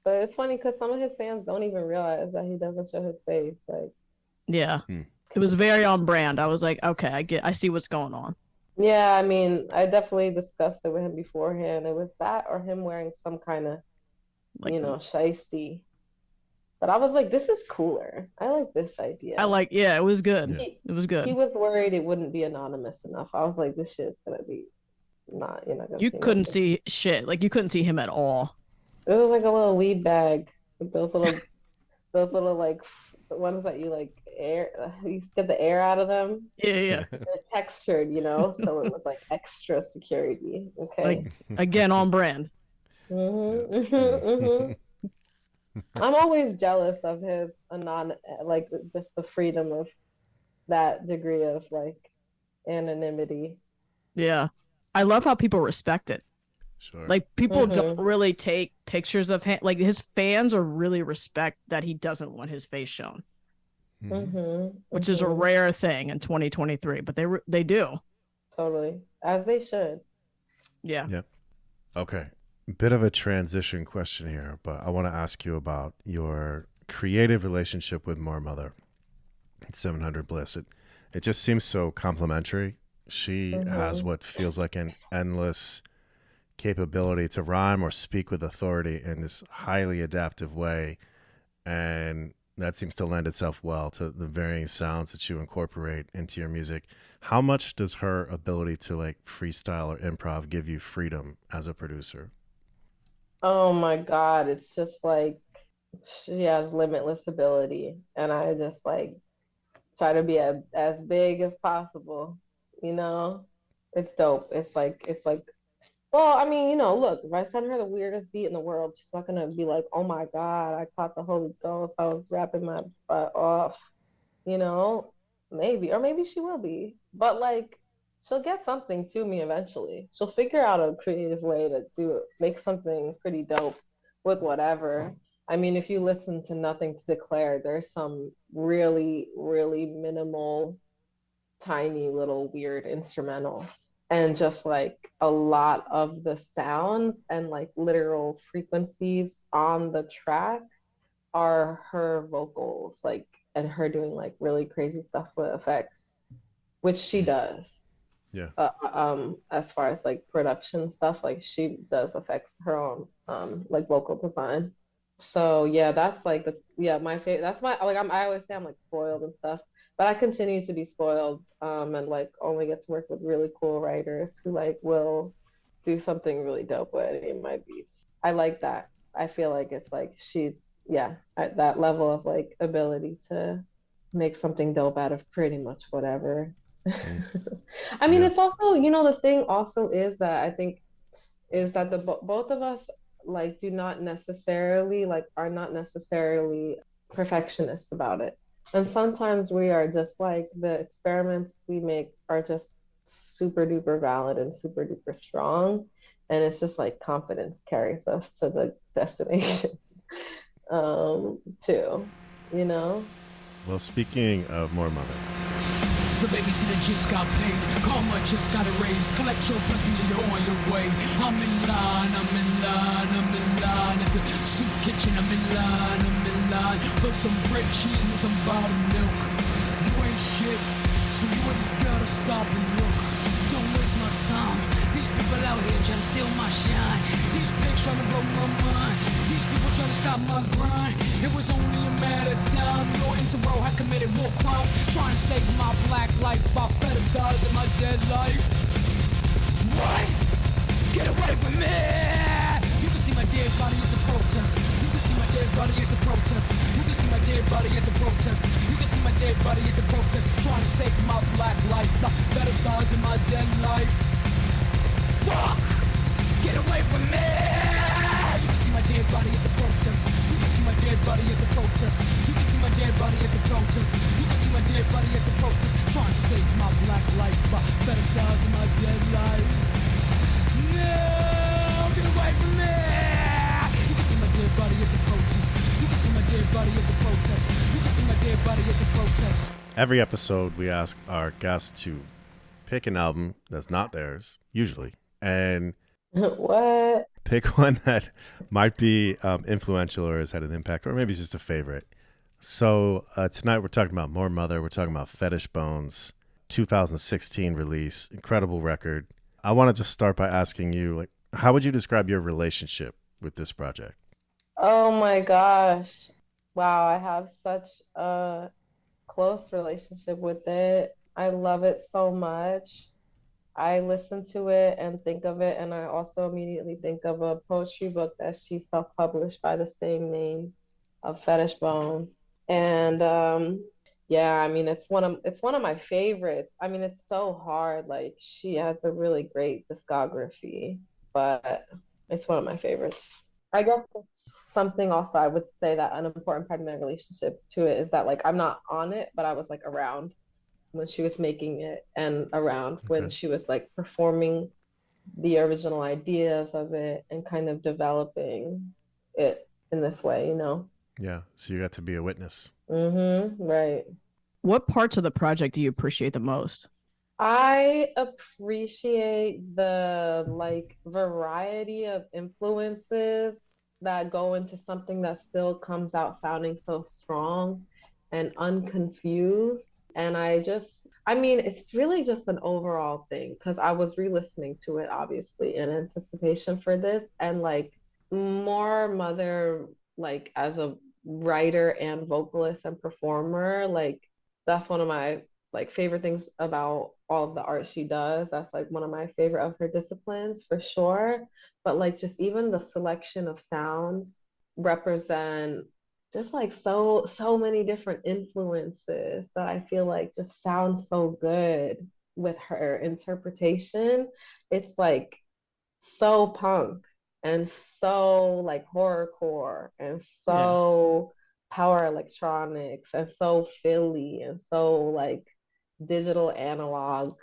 C: it's funny because some of his fans don't even realize that he doesn't show his face. Like,
B: Yeah. It was very on brand. I was like, okay, I see what's going on.
C: yeah, I mean, I definitely discussed it with him beforehand. It was that or him wearing some kind of,
B: Like,
C: shiesty. But I was like, this is cooler. I like this idea.
B: it was good.
A: Yeah.
B: It was good.
C: He was worried it wouldn't be anonymous enough. I was like, this shit's gonna be not, you're not gonna
B: You
C: see
B: couldn't
C: nothing.
B: see shit. Like you couldn't see him at all.
C: It was like a little weed bag. Like those little like the ones that you like air, you get the air out of them.
B: Yeah.
C: They're textured, so it was like extra security. Okay.
B: Like again on brand.
C: I'm always jealous of his like just the freedom of that degree of like anonymity.
B: Yeah. I love how people respect it.
A: Sure.
B: Like people don't really take pictures of him. Like his fans are really respect that he doesn't want his face shown, which is a rare thing in 2023. But they do.
C: Totally, as they should.
B: Yeah.
A: Yep. Okay. Bit of a transition question here, but I want to ask you about your creative relationship with Moor Mother, 700 Bliss. It just seems so complimentary. She has what feels like an endless capability to rhyme or speak with authority in this highly adaptive way, and that seems to lend itself well to the varying sounds that you incorporate into your music. How much does her ability to like freestyle or improv give you freedom as a producer?
C: Oh my God, it's just like she has limitless ability, and I just like try to be as big as possible. It's dope. It's like, well, I mean, look, if I send her the weirdest beat in the world, she's not gonna be like, oh my God, I caught the Holy Ghost. I was rapping my butt off, maybe, or maybe she will be, but like, she'll get something to me eventually. She'll figure out a creative way to make something pretty dope with whatever. I mean, if you listen to Nothing to Declare, there's some really, really minimal, tiny little weird instrumentals. And just like a lot of the sounds and like literal frequencies on the track are her vocals, like, and her doing like really crazy stuff with effects, which she does.
A: Yeah.
C: As far as like production stuff, like she does affects her own like vocal design. So yeah, that's like my favorite. That's my like I always say I'm like spoiled and stuff, but I continue to be spoiled and like only get to work with really cool writers who like will do something really dope with any of my beats. I like that. I feel like it's like she's at that level of like ability to make something dope out of pretty much whatever. I mean,
A: Yeah.
C: it's also, you know, the thing also is that I think is that both of us like do not necessarily like are not necessarily perfectionists about it. And sometimes we are just like the experiments we make are just super duper valid and super duper strong. And it's just like confidence carries us to the destination too, you know?
A: Well, speaking of Moor Mother,
E: The babysitter just got paid. Karma just got a raise. Collect your blessings and you're on your way. I'm in line, I'm in line, I'm in line. At the soup kitchen, I'm in line for some bread, cheese, and some bottled milk. You ain't shit, so you ain't gotta stop and look. Don't waste my time. These people out here trying to steal my shine. These pigs trying to blow my mind. These people trying to stop my grind. It was only a matter of time. Your interworld had committed war crimes, trying to save my black life by fetishizing my dead life. What? Get away from me! You can see my dead body at the protest. You can see my dead body at the protest. You can see my dead body at the protest. You can see my dead body at the protest. Trying to save my black life by fetishizing my dead life. Fuck! Get away from me! You can see my dead body at the protest. You can see my dead body at the protest. You can see my dead body at the protest. You can see my dead body at the protest. Trying to save my black life by fetishizing my dead life. No! Get away from me! You can see my dead body at the protest. You can see my dead body at the protest. You can see my dead body at the protest.
A: every episode we ask our guests to pick an album that's not theirs, usually, and
C: What?
A: pick one that might be influential or has had an impact, or maybe it's just a favorite. So tonight we're talking about Moor Mother. We're talking about Fetish Bones, 2016 release, incredible record. I want to just start by asking you, like, how would you describe your relationship with this project?
C: Oh my gosh. Wow, I have such a close relationship with it. I love it so much. I listen to it and think of it, and I also immediately think of a poetry book that she self-published by the same name of Fetish Bones. And yeah, I mean it's one of my favorites. I mean it's so hard. Like she has a really great discography, but it's one of my favorites. I guess that's something also I would say that an important part of my relationship to it is that like I'm not on it, but I was like around when she was making it and around when
A: Okay.
C: she was like performing the original ideas of it and kind of developing it in this way, you know?
A: Yeah. So you got to be a witness.
C: Right.
B: What parts of the project do you appreciate the most?
C: I appreciate the like variety of influences that go into something that still comes out sounding so strong and unconfused. And I mean, it's really just an overall thing because I was re-listening to it obviously in anticipation for this and like more Mother, like as a writer and vocalist and performer, like that's one of my like favorite things about all of the art she does. That's like one of my favorite of her disciplines for sure. But like just even the selection of sounds represent just like so many different influences that I feel like just sound so good with her interpretation. It's like so punk and so like horrorcore and
B: Yeah.
C: so power electronics and so Philly and so like digital analog,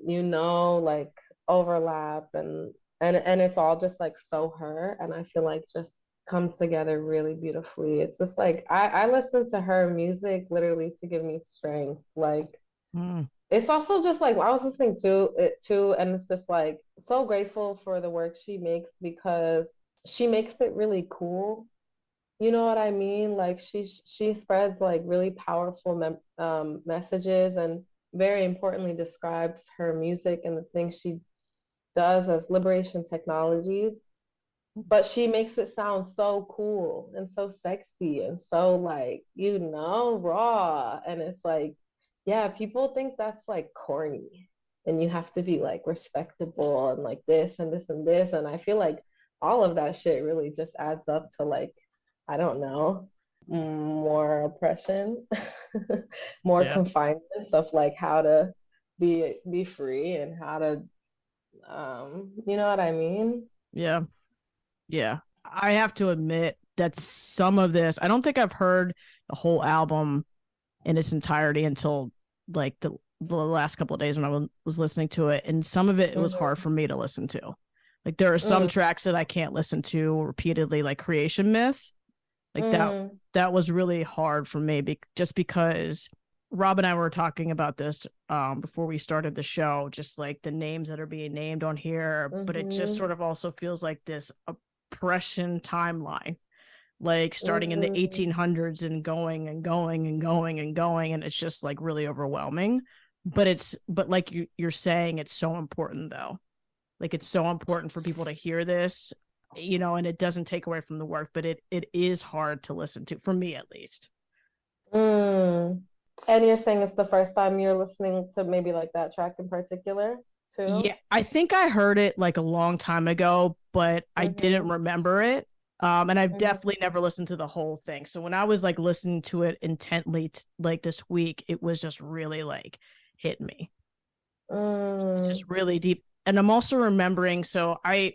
C: you know, like overlap and it's all just like so her and I feel like just comes together really beautifully. It's just like I listen to her music literally to give me strength. Like
B: Mm.
C: it's also just like I was listening to it too, and it's just like so grateful for the work she makes because she makes it really cool. You know what I mean? Like she spreads like really powerful messages and very importantly describes her music and the things she does as liberation technologies. But she makes it sound so cool and so sexy and so like, you know, raw. And it's like, yeah, people think that's like corny and you have to be like respectable and like this and this and this. And I feel like all of that shit really just adds up to like, I don't know, more oppression, more
B: Yeah.
C: confinements of like how to be free and how to you know what I mean?
B: Yeah. Yeah. I have to admit that some of this, I don't think I've heard the whole album in its entirety until like the last couple of days when I was listening to it. And some of it was hard for me to listen to. Like there are some tracks that I can't listen to repeatedly, like Creation Myth. Like that was really hard for me just because Rob and I were talking about this before we started the show, just like the names that are being named on here, but it just sort of also feels like this oppression timeline, like starting in the 1800s and going and going and going and going, and it's just like really overwhelming. But like you're saying, it's so important though. Like it's so important for people to hear this, you know, and it doesn't take away from the work, but it is hard to listen to, for me at least.
C: And you're saying it's the first time you're listening to maybe like that track in particular too?
B: Yeah, I think I heard it like a long time ago, but I didn't remember it. And I've definitely never listened to the whole thing. So when I was like listening to it intently, like this week, it was just really like hit me. It's just really deep. And I'm also remembering, so I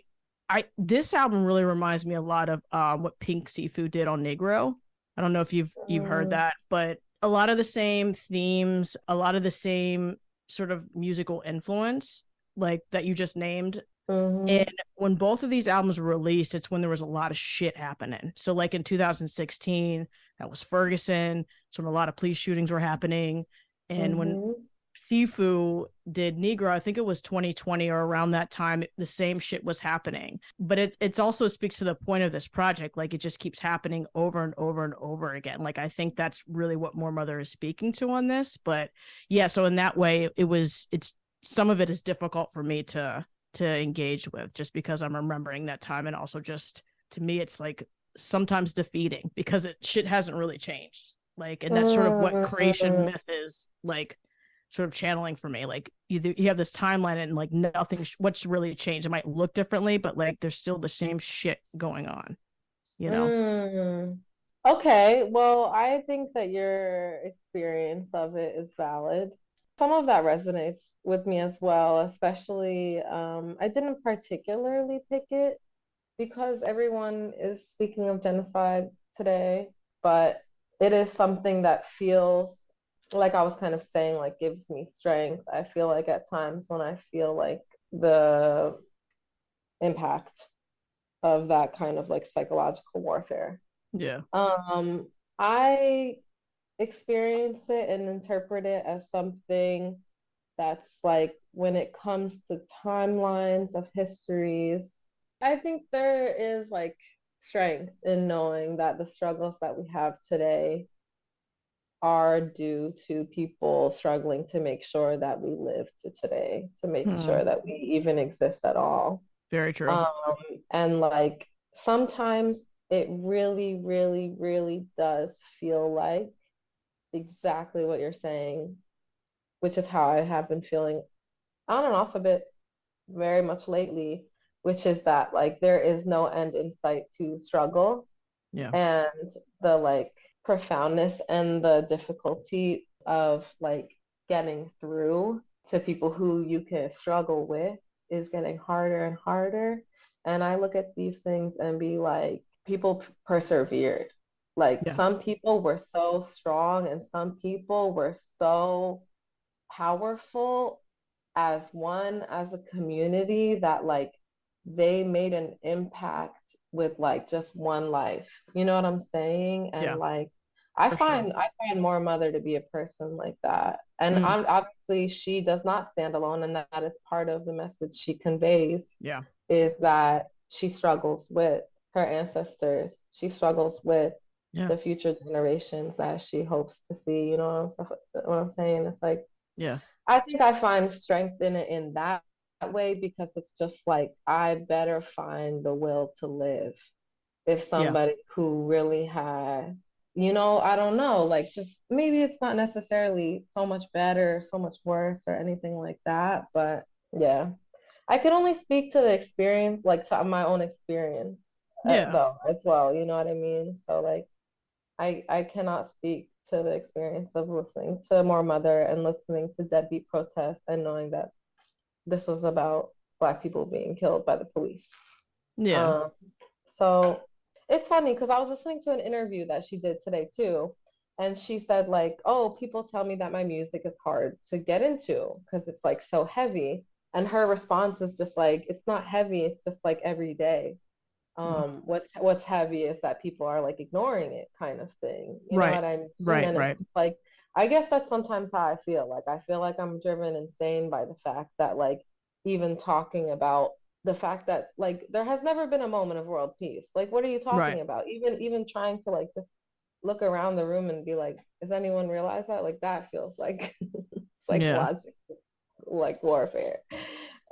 B: this album really reminds me a lot of what Pink Seafood did on Negro. I don't know if you've heard that, but a lot of the same themes, a lot of the same sort of musical influence, like that you just named. And when both of these albums were released, it's when there was a lot of shit happening. So like in 2016, that was Ferguson. So when a lot of police shootings were happening. And when Sifu did Negro, I think it was 2020 or around that time, the same shit was happening. But it's also speaks to the point of this project. Like it just keeps happening over and over and over again. Like I think that's really what Moor Mother is speaking to on this. But yeah, so in that way, it's some of it is difficult for me to engage with just because I'm remembering that time. And also just to me, it's like sometimes defeating because shit hasn't really changed. Like, and that's sort of what Creation Myth is like sort of channeling for me. Like you have this timeline and like nothing, what's really changed. It might look differently, but like there's still the same shit going on, you know?
C: Okay, well, I think that your experience of it is valid. Some of that resonates with me as well, especially I didn't particularly pick it because everyone is speaking of genocide today, but it is something that feels like I was kind of saying, like gives me strength. I feel like at times when I feel like the impact of that kind of like psychological warfare.
B: Yeah.
C: I experience it and interpret it as something that's like when it comes to timelines of histories, I think there is like strength in knowing that the struggles that we have today are due to people struggling to make sure that we live to today, to make sure that we even exist at all.
B: Very true.
C: And like sometimes it really, really, really does feel like exactly what you're saying, which is how I have been feeling on and off a bit very much lately, which is that like there is no end in sight to struggle.
B: Yeah.
C: And the like profoundness and the difficulty of like getting through to people who you can struggle with is getting harder and harder. And I look at these things and be like, people persevered. Like some people were so strong and some people were so powerful as one, as a community, that like they made an impact with like just one life. You know what I'm saying? And like I find Moor Mother to be a person like that. And I'm obviously she does not stand alone, and that is part of the message she conveys.
B: Yeah.
C: Is that she struggles with her ancestors. She struggles with the future generations that she hopes to see. You know what I'm saying? It's like, I think I find strength in it in that way, because it's just like I better find the will to live if somebody who really had, you know, I don't know, like just maybe it's not necessarily so much better, so much worse or anything like that, but yeah, I can only speak to the experience, like to my own experience though as well, you know what I mean? So like I cannot speak to the experience of listening to Moor Mother and listening to deadbeat protests and knowing that this was about Black people being killed by the police.
B: Yeah.
C: So it's funny because I was listening to an interview that she did today too. And she said, like, oh, people tell me that my music is hard to get into because it's like so heavy. And her response is just like, it's not heavy, it's just like every day. What's heavy is that people are like ignoring it, kind of thing. You know what I mean?
B: Right,
C: And
B: right.
C: it's like, I guess that's sometimes how I feel. Like I feel like I'm driven insane by the fact that like even talking about the fact that like there has never been a moment of world peace. Like what are you talking
B: Right.
C: about? Even trying to like just look around the room and be like, does anyone realize that? Like that feels like
B: Yeah.
C: psychological like warfare.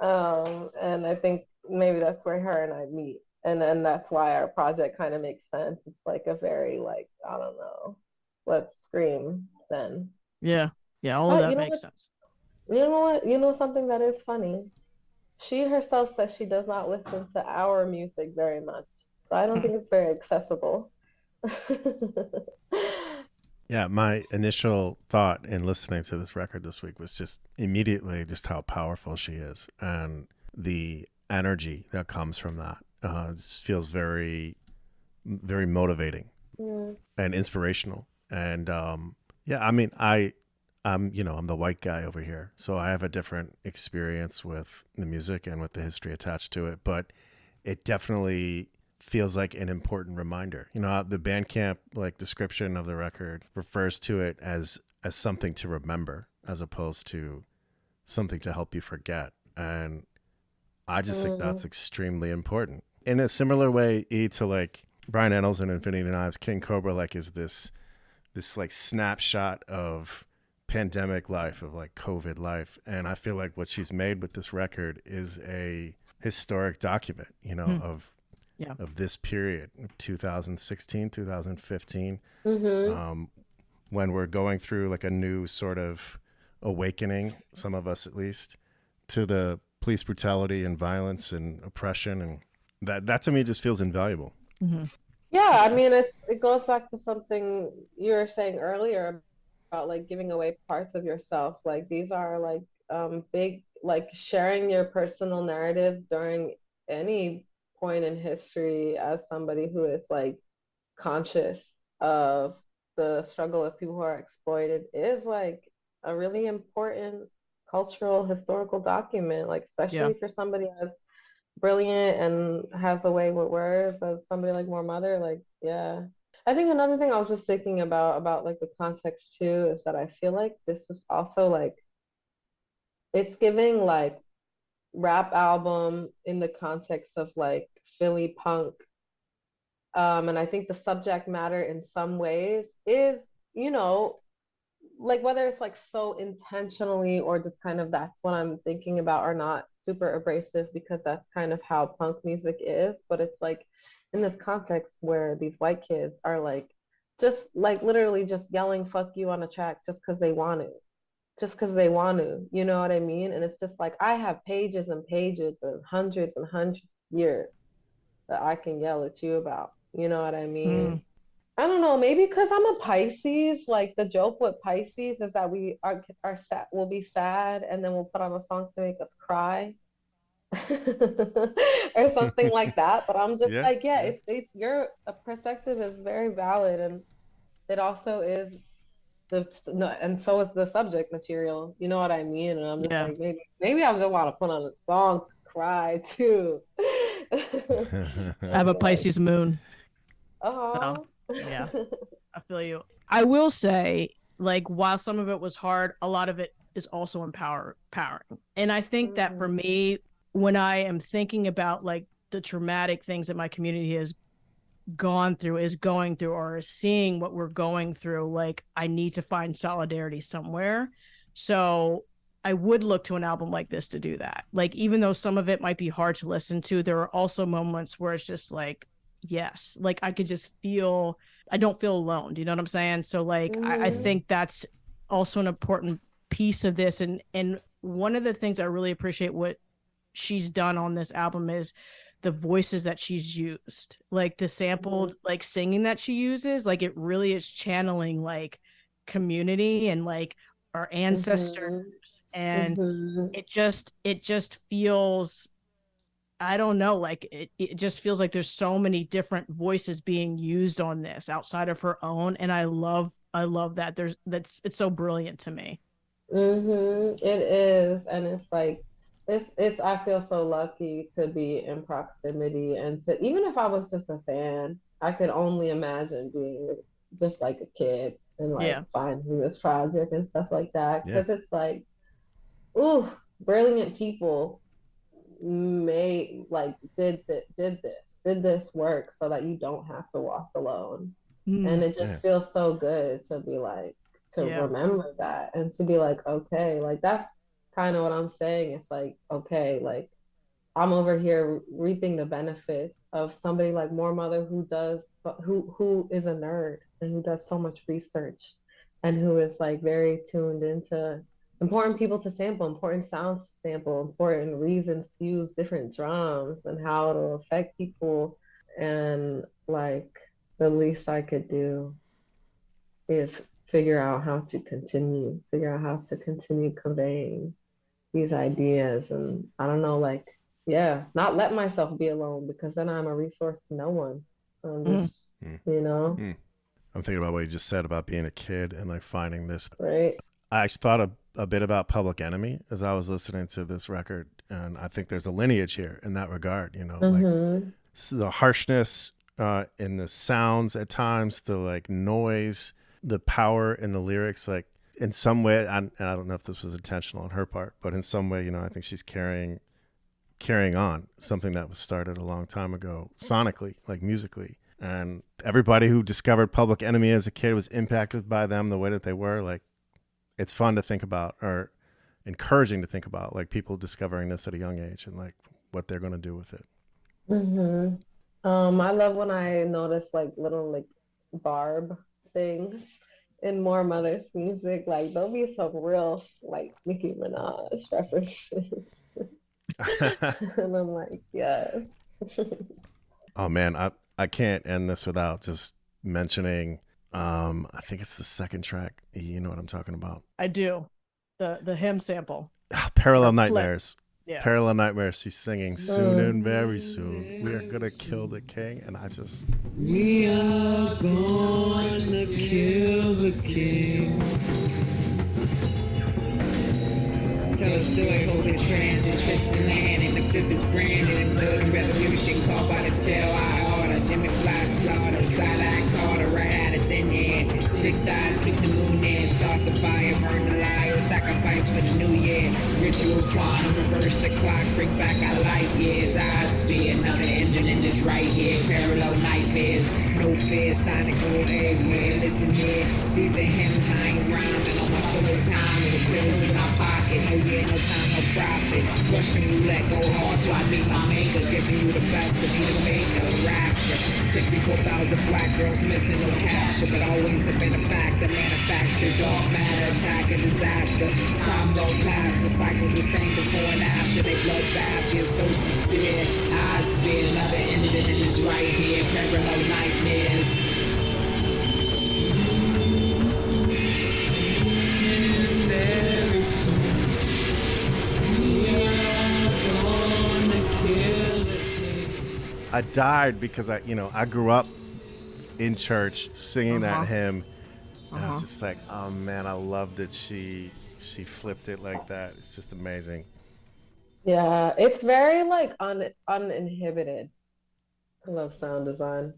C: And I think maybe that's where her and I meet. And then that's why our project kind of makes sense. It's like a very like, I don't know, let's scream then.
B: Yeah. Yeah. All of
C: But
B: that makes sense.
C: you know what? You know something that is funny? She herself says she does not listen to our music very much. So I don't think it's very accessible.
A: Yeah, my initial thought in listening to this record this week was just immediately just how powerful she is and the energy that comes from that. It just feels very, very motivating and inspirational. And yeah, I mean, I'm I'm the white guy over here, so I have a different experience with the music and with the history attached to it. But it definitely feels like an important reminder. The Bandcamp like description of the record refers to it as something to remember as opposed to something to help you forget. And I just think that's extremely important. In a similar way, to like Brian Ennals and Infinity Knives, King Cobra like is this like snapshot of pandemic life, of like COVID life. And I feel like what she's made with this record is a historic document, of this period, 2016, 2015, when we're going through like a new sort of awakening, some of us at least, to the police brutality and violence and oppression. And that to me just feels invaluable.
C: Yeah, I mean, it goes back to something you were saying earlier about like giving away parts of yourself. Like these are like big, like sharing your personal narrative during any point in history as somebody who is like conscious of the struggle of people who are exploited is like a really important cultural historical document, like especially for somebody as brilliant and has a way with words as somebody like Moor Mother. Like, yeah. I think another thing I was just thinking about like the context too is that I feel like this is also like it's giving like rap album in the context of like Philly punk. And I think the subject matter in some ways is, like whether it's like so intentionally or just kind of that's what I'm thinking about or not super abrasive because that's kind of how punk music is. But it's like in this context where these white kids are like just like literally just yelling fuck you on a track just because they want to. Just because they want to, you know what I mean? And it's just like I have pages and pages and hundreds of years that I can yell at you about. You know what I mean? I don't know, maybe because I'm a Pisces. Like the joke with Pisces is that we are sad, we'll be sad, and then we'll put on a song to make us cry, or something like that. But I'm just like, yeah, it's your perspective is very valid, and it also is no, and so is the subject material. You know what I mean? And I'm just like, maybe I just want to put on a song to cry too.
B: I have a Pisces moon.
C: Oh.
B: Yeah, I feel you. I will say, like, while some of it was hard, a lot of it is also empowering. And I think that for me, when I am thinking about like the traumatic things that my community has gone through, is going through, or is seeing what we're going through, like I need to find solidarity somewhere. So I would look to an album like this to do that. Like, even though some of it might be hard to listen to, there are also moments where it's just like, yes, like I could just feel, I don't feel alone. Do you know what I'm saying? So like, I think that's also an important piece of this. And one of the things I really appreciate what she's done on this album is the voices that she's used, like the sampled like singing that she uses, like it really is channeling like community and like our ancestors, and it just feels, I don't know, like it just feels like there's so many different voices being used on this outside of her own, and I love that. It's so brilliant to me.
C: It is, and it's like it's I feel so lucky to be in proximity, and to, even if I was just a fan, I could only imagine being just like a kid and like
B: Yeah.
C: finding this project and stuff like that,
A: Yeah.
C: because it's like, ooh, brilliant people made like did this work so that you don't have to walk alone. And it just feels so good to be like, to remember that and to be like, okay, like that's kind of what I'm saying. It's like, okay, like I'm over here reaping the benefits of somebody like Moor Mother, who is a nerd and who does so much research and who is like very tuned into important people to sample, important sounds to sample, important reasons to use different drums and how to affect people. And like the least I could do is figure out how to continue conveying these ideas. And I don't know, like, yeah, not let myself be alone, because then I'm a resource to no one. I'm just, you know.
A: I'm thinking about what you just said about being a kid and like finding this.
C: Right.
A: I thought a bit about Public Enemy as I was listening to this record, and I think there's a lineage here in that regard. You know, like the harshness in the sounds at times, the like noise, the power in the lyrics, like in some way, and I don't know if this was intentional on her part, but in some way, you know, I think she's carrying on something that was started a long time ago, sonically, like musically. And everybody who discovered Public Enemy as a kid was impacted by them the way that they were. Like, it's fun to think about, or encouraging to think about, like people discovering this at a young age and like what they're going to do with it.
C: I love when I notice like little like barb things in Moor Mother's music. Like there'll be some real like Nicki Minaj references. And I'm like, yes.
A: Oh man, I can't end this without just mentioning, I think it's the second track. You know what I'm talking about?
B: I do. The hymn sample.
A: Parallel Nightmares.
B: Yeah.
A: Parallel Nightmares. She's singing soon and very soon we are gonna kill the king, and I just,
E: we are gonna kill the king. Tell a story, holding trans and Tristan land, and the fifth is branded and blood and revolution, caught by the tail, I order Jimmy Fly slaughter, sideline Carter, right out of thin air, thick thighs, keep the moon in, start the fire, burn the liar, sacrifice for the new year, ritual quantum, reverse the clock, bring back our light years, I sphere, another engine in this right here, parallel nightmares, no fear, sonic gold everywhere, listen here, these are hymns, I ain't rhyming on my fullest time, with the pills in my pocket, no yeah, no time, no profit. Russian roulette, go hard till I meet my maker. Giving you the best of me to make a rapture. 64,000 black girls missing, no capture, but always the benefactor, manufactured, dark matter, attack, a disaster. Time don't pass, the cycle the same before and after. They bloodbath, you're so sincere. I sphere, another ending in this right here. Parallel nightmares.
A: I died because I grew up in church singing that hymn, and I was just like, oh man, I love that she flipped it like that. It's just amazing.
C: Yeah, it's very like uninhibited. I love sound design.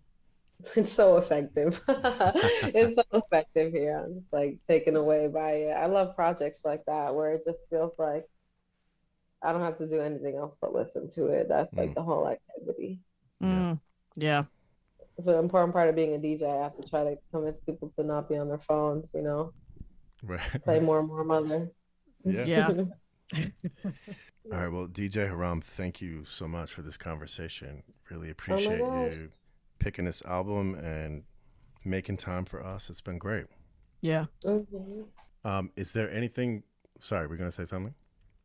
C: It's so effective. It's so effective here. I'm just like taken away by it. I love projects like that where it just feels like I don't have to do anything else but listen to it. That's like the whole activity.
B: Yeah.
C: It's an important part of being a DJ. I have to try to convince people to not be on their phones, you know.
A: Right.
C: Play Moor Mother.
B: Yeah.
A: All right. Well, DJ Haram, thank you so much for this conversation. Really
C: Oh
A: appreciate
C: my gosh.
A: you picking this album and making time for us. It's been great.
B: Yeah.
A: Is there anything? Sorry, we're gonna say something.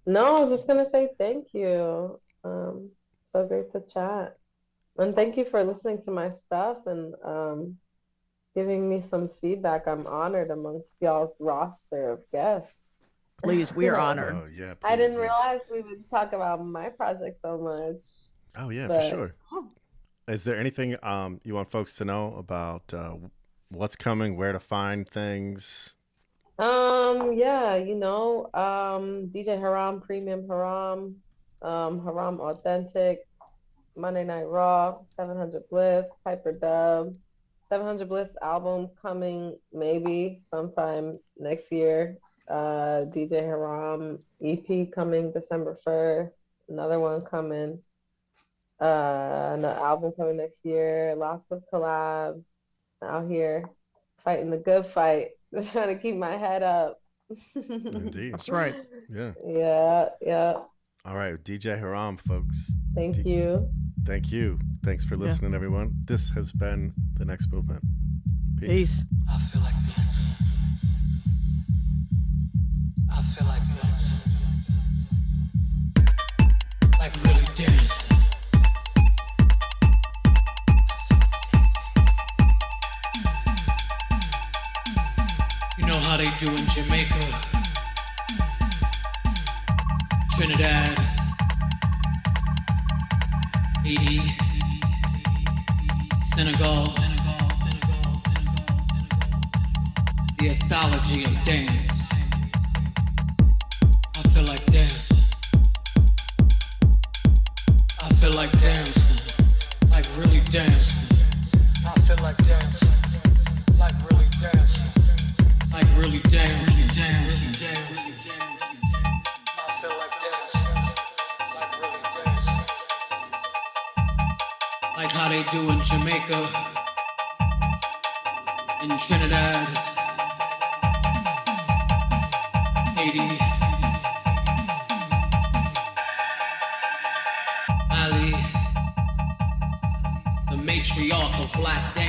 C: No, I was just gonna say thank you. So great to chat. And thank you for listening to my stuff and giving me some feedback. I'm honored amongst y'all's roster of guests.
B: Please, we are honored.
A: Oh yeah,
C: I didn't
A: please, yeah.
C: realize we would talk about my project so much.
A: Oh yeah, for
C: But
A: sure. Is there anything you want folks to know about what's coming, where to find things?
C: yeah, DJ Haram, Premium Haram, Haram Authentic, Monday Night Raw, 700 Bliss, Hyperdub, 700 Bliss album coming maybe sometime next year. DJ Haram EP coming December 1st, another one coming, another album coming next year, lots of collabs out here fighting the good fight, just trying to keep my head up.
A: Indeed.
B: That's right.
A: Yeah.
C: Yeah.
A: All right, DJ Haram, folks.
C: Thank you.
A: Thank you. Thanks for listening, everyone. This has been The Next Movement.
B: Peace.
E: I feel like Bliss. I feel like Bliss. Like really dance. You know how they do in Jamaica, Trinidad, Haiti, Senegal. The ethology of dance. I feel like dancing. I feel like dancing. Like really dancing. I feel like dancing. Like really dancing. Like really dancing. I feel like dancing. Like really dancing. Like how they do in Jamaica, in Trinidad, Haiti, Ali, the matriarch of black dance.